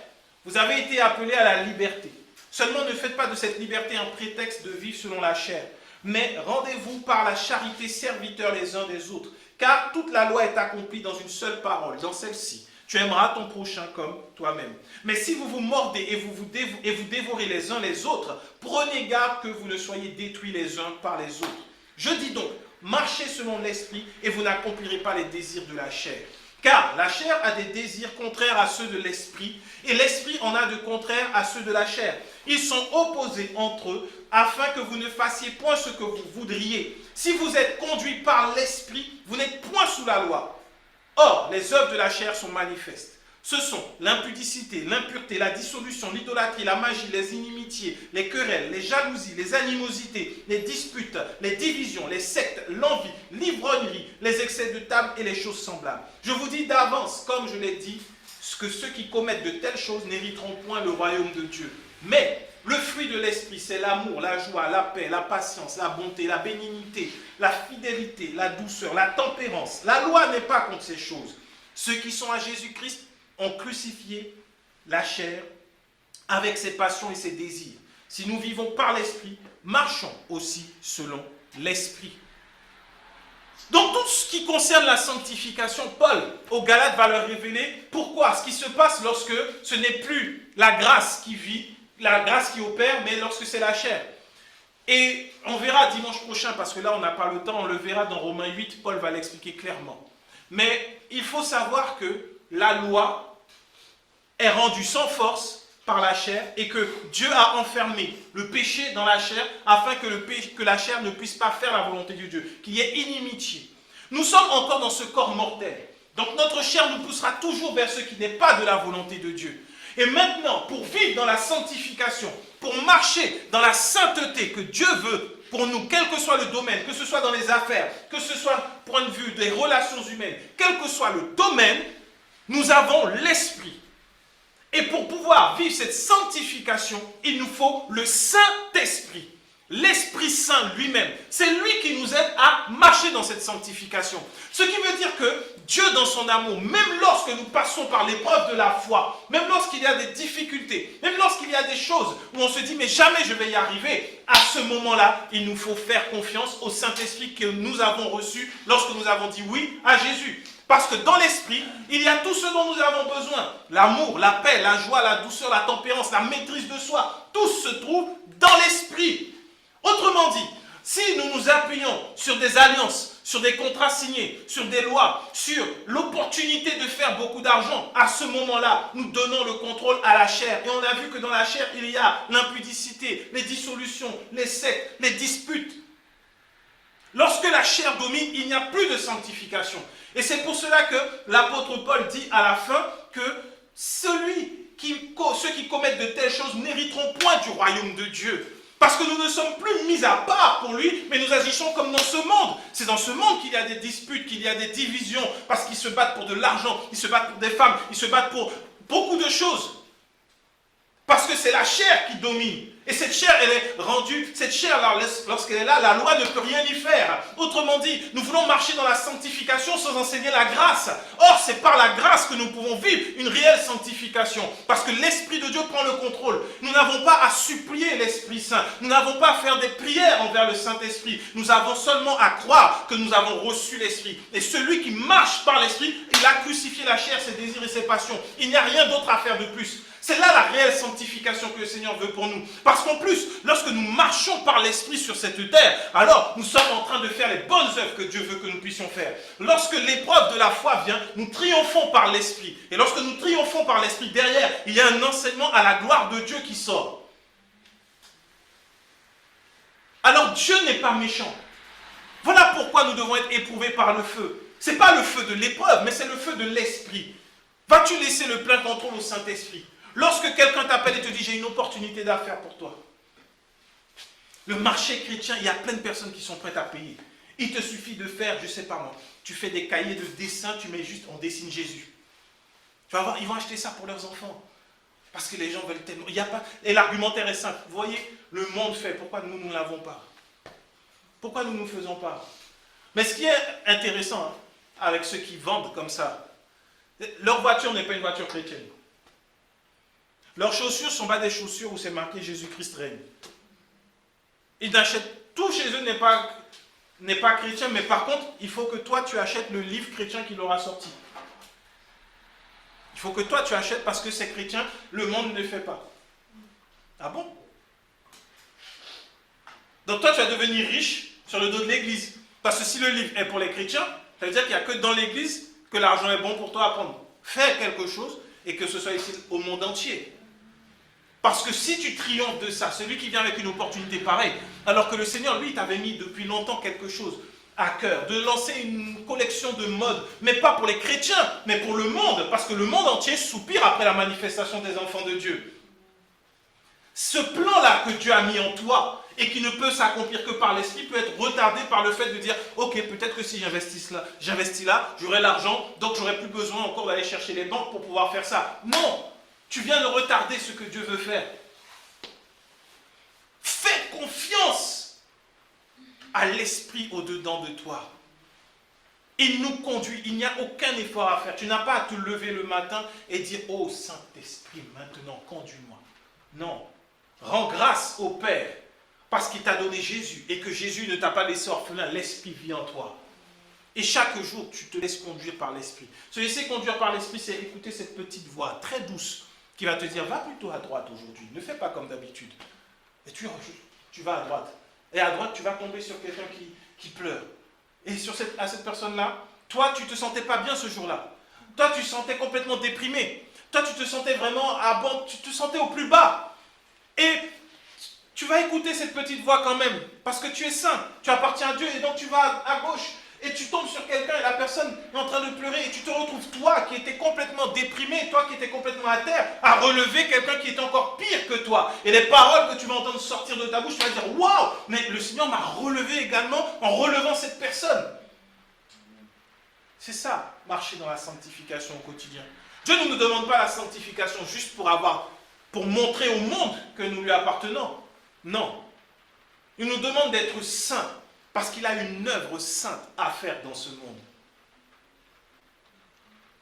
vous avez été appelés à la liberté. Seulement ne faites pas de cette liberté un prétexte de vivre selon la chair, mais rendez-vous par la charité serviteurs les uns des autres, car toute la loi est accomplie dans une seule parole, dans celle-ci. Tu aimeras ton prochain comme toi-même. Mais si vous vous mordez et vous dévorez les uns les autres, prenez garde que vous ne soyez détruits les uns par les autres. Je dis donc, marchez selon l'esprit et vous n'accomplirez pas les désirs de la chair. Car la chair a des désirs contraires à ceux de l'esprit, et l'esprit en a de contraires à ceux de la chair. Ils sont opposés entre eux, afin que vous ne fassiez point ce que vous voudriez. Si vous êtes conduits par l'esprit, vous n'êtes point sous la loi. Or, les œuvres de la chair sont manifestes. Ce sont l'impudicité, l'impureté, la dissolution, l'idolâtrie, la magie, les inimitiés, les querelles, les jalousies, les animosités, les disputes, les divisions, les sectes, l'envie, l'ivrognerie, les excès de table et les choses semblables. Je vous dis d'avance, comme je l'ai dit, que ceux qui commettent de telles choses n'hériteront point le royaume de Dieu. Mais le fruit de l'esprit, c'est l'amour, la joie, la paix, la patience, la bonté, la bénignité, la fidélité, la douceur, la tempérance. La loi n'est pas contre ces choses. Ceux qui sont à Jésus-Christ ont crucifié la chair avec ses passions et ses désirs. Si nous vivons par l'esprit, marchons aussi selon l'esprit. Donc tout ce qui concerne la sanctification, Paul aux Galates va leur révéler pourquoi, ce qui se passe lorsque ce n'est plus la grâce qui vit, la grâce qui opère, mais lorsque c'est la chair. Et on verra dimanche prochain, parce que là on n'a pas le temps, on le verra dans Romains 8, Paul va l'expliquer clairement. Mais il faut savoir que la loi est rendue sans force par la chair et que Dieu a enfermé le péché dans la chair afin que la chair ne puisse pas faire la volonté de Dieu, qu'il y ait inimitié. Nous sommes encore dans ce corps mortel. Donc notre chair nous poussera toujours vers ce qui n'est pas de la volonté de Dieu. Et maintenant, pour vivre dans la sanctification, pour marcher dans la sainteté que Dieu veut pour nous, quel que soit le domaine, que ce soit dans les affaires, que ce soit point de vue des relations humaines, quel que soit le domaine, nous avons l'Esprit. Et pour pouvoir vivre cette sanctification, il nous faut le Saint-Esprit. L'Esprit Saint lui-même, c'est lui qui nous aide à marcher dans cette sanctification. Ce qui veut dire que Dieu dans son amour, même lorsque nous passons par l'épreuve de la foi, même lorsqu'il y a des difficultés, même lorsqu'il y a des choses où on se dit mais jamais je vais y arriver, à ce moment-là, il nous faut faire confiance au Saint-Esprit que nous avons reçu lorsque nous avons dit oui à Jésus. Parce que dans l'esprit, il y a tout ce dont nous avons besoin. L'amour, la paix, la joie, la douceur, la tempérance, la maîtrise de soi, tout se trouve dans l'esprit. Autrement dit, si nous nous appuyons sur des alliances, sur des contrats signés, sur des lois, sur l'opportunité de faire beaucoup d'argent, à ce moment-là, nous donnons le contrôle à la chair. Et on a vu que dans la chair, il y a l'impudicité, les dissolutions, les sectes, les disputes. Lorsque la chair domine, il n'y a plus de sanctification. Et c'est pour cela que l'apôtre Paul dit à la fin que ceux qui commettent de telles choses n'hériteront point du royaume de Dieu. Parce que nous ne sommes plus mis à part pour lui, mais nous agissons comme dans ce monde. C'est dans ce monde qu'il y a des disputes, qu'il y a des divisions, parce qu'ils se battent pour de l'argent, ils se battent pour des femmes, ils se battent pour beaucoup de choses. Parce que c'est la chair qui domine. Et cette chair, elle est rendue, cette chair-là, lorsqu'elle est là, la loi ne peut rien y faire. Autrement dit, nous voulons marcher dans la sanctification sans enseigner la grâce. Or, c'est par la grâce que nous pouvons vivre une réelle sanctification. Parce que l'Esprit de Dieu prend le contrôle. Nous n'avons pas à supplier l'Esprit Saint. Nous n'avons pas à faire des prières envers le Saint-Esprit. Nous avons seulement à croire que nous avons reçu l'Esprit. Et celui qui marche par l'Esprit, il a crucifié la chair, ses désirs et ses passions. Il n'y a rien d'autre à faire de plus. C'est là la réelle sanctification que le Seigneur veut pour nous. Parce qu'en plus, lorsque nous marchons par l'Esprit sur cette terre, alors nous sommes en train de faire les bonnes œuvres que Dieu veut que nous puissions faire. Lorsque l'épreuve de la foi vient, nous triomphons par l'Esprit. Et lorsque nous triomphons par l'Esprit, derrière, il y a un enseignement à la gloire de Dieu qui sort. Alors Dieu n'est pas méchant. Voilà pourquoi nous devons être éprouvés par le feu. Ce n'est pas le feu de l'épreuve, mais c'est le feu de l'Esprit. Vas-tu laisser le plein contrôle au Saint-Esprit? Lorsque quelqu'un t'appelle et te dit « j'ai une opportunité d'affaires pour toi », le marché chrétien, il y a plein de personnes qui sont prêtes à payer. Il te suffit de faire, je ne sais pas moi, tu fais des cahiers de dessin, tu mets juste, on dessine Jésus. Tu vas voir, ils vont acheter ça pour leurs enfants. Parce que les gens veulent tellement... Il y a pas... Et l'argumentaire est simple. Vous voyez, le monde fait, pourquoi nous ne l'avons pas? Pourquoi nous ne faisons pas? Mais ce qui est intéressant avec ceux qui vendent comme ça, leur voiture n'est pas une voiture chrétienne. Leurs chaussures ne sont pas des chaussures où c'est marqué Jésus-Christ règne. Ils n'achètent, tout chez eux n'est pas chrétien, mais par contre, il faut que toi tu achètes le livre chrétien qui l'aura sorti. Il faut que toi tu achètes parce que c'est chrétien, le monde ne le fait pas. Ah bon? Donc toi tu vas devenir riche sur le dos de l'église. Parce que si le livre est pour les chrétiens, ça veut dire qu'il n'y a que dans l'église que l'argent est bon pour toi à prendre. Fais quelque chose et que ce soit ici au monde entier. Parce que si tu triomphes de ça, celui qui vient avec une opportunité pareille, alors que le Seigneur, lui, t'avait mis depuis longtemps quelque chose à cœur, de lancer une collection de modes, mais pas pour les chrétiens, mais pour le monde, parce que le monde entier soupire après la manifestation des enfants de Dieu. Ce plan-là que Dieu a mis en toi, et qui ne peut s'accomplir que par l'Esprit, peut être retardé par le fait de dire « Ok, peut-être que si j'investis là, j'aurai l'argent, donc j'aurai plus besoin encore d'aller chercher les banques pour pouvoir faire ça. » Non! Tu viens de retarder ce que Dieu veut faire. Fais confiance à l'Esprit au-dedans de toi. Il nous conduit, il n'y a aucun effort à faire. Tu n'as pas à te lever le matin et dire « Oh Saint-Esprit, maintenant conduis-moi. » Non. Rends grâce au Père parce qu'il t'a donné Jésus et que Jésus ne t'a pas laissé orphelin. L'Esprit vit en toi. Et chaque jour, tu te laisses conduire par l'Esprit. Se laisser conduire par l'Esprit, c'est écouter cette petite voix très douce qui va te dire, va plutôt à droite aujourd'hui, ne fais pas comme d'habitude. Et tu vas à droite. Et à droite, tu vas tomber sur quelqu'un qui pleure. Et à cette personne-là, toi, tu ne te sentais pas bien ce jour-là. Toi, tu te sentais complètement déprimé. Toi, tu te sentais vraiment tu te sentais au plus bas. Et tu vas écouter cette petite voix quand même, parce que tu es saint, tu appartiens à Dieu, et donc tu vas à gauche. et tu tombes sur quelqu'un et la personne est en train de pleurer et tu te retrouves, toi qui étais complètement déprimé, toi qui étais complètement à terre, à relever quelqu'un qui est encore pire que toi. Et les paroles que tu vas entendre sortir de ta bouche, tu vas dire, waouh, mais le Seigneur m'a relevé également en relevant cette personne. C'est ça, marcher dans la sanctification au quotidien. Dieu ne nous demande pas la sanctification juste pour montrer au monde que nous lui appartenons. Non. Il nous demande d'être saints parce qu'il a une œuvre sainte à faire dans ce monde.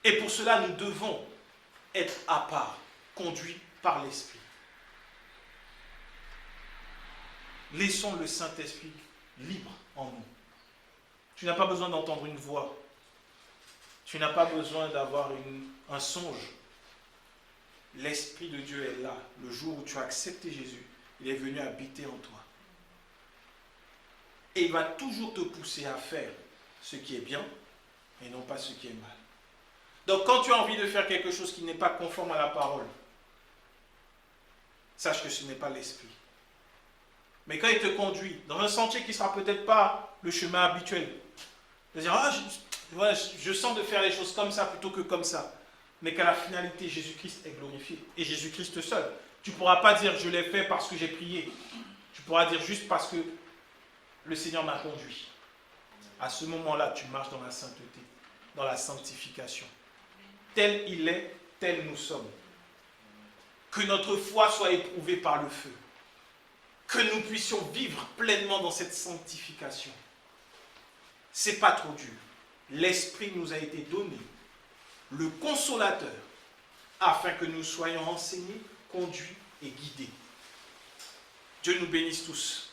Et pour cela, nous devons être à part, conduits par l'Esprit. Laissons le Saint-Esprit libre en nous. Tu n'as pas besoin d'entendre une voix. Tu n'as pas besoin d'avoir un songe. L'Esprit de Dieu est là. Le jour où tu as accepté Jésus, il est venu habiter en toi. Et il va toujours te pousser à faire ce qui est bien et non pas ce qui est mal. Donc quand tu as envie de faire quelque chose qui n'est pas conforme à la parole, sache que ce n'est pas l'Esprit. Mais quand il te conduit dans un sentier qui ne sera peut-être pas le chemin habituel, de dire, je sens de faire les choses comme ça plutôt que comme ça, mais qu'à la finalité, Jésus-Christ est glorifié. Et Jésus-Christ seul. Tu ne pourras pas dire, je l'ai fait parce que j'ai prié. Tu pourras dire juste parce que le Seigneur m'a conduit. À ce moment-là, tu marches dans la sainteté, dans la sanctification. Tel il est, tel nous sommes. Que notre foi soit éprouvée par le feu. Que nous puissions vivre pleinement dans cette sanctification. C'est pas trop dur. L'Esprit nous a été donné, le consolateur, afin que nous soyons enseignés, conduits et guidés. Dieu nous bénisse tous.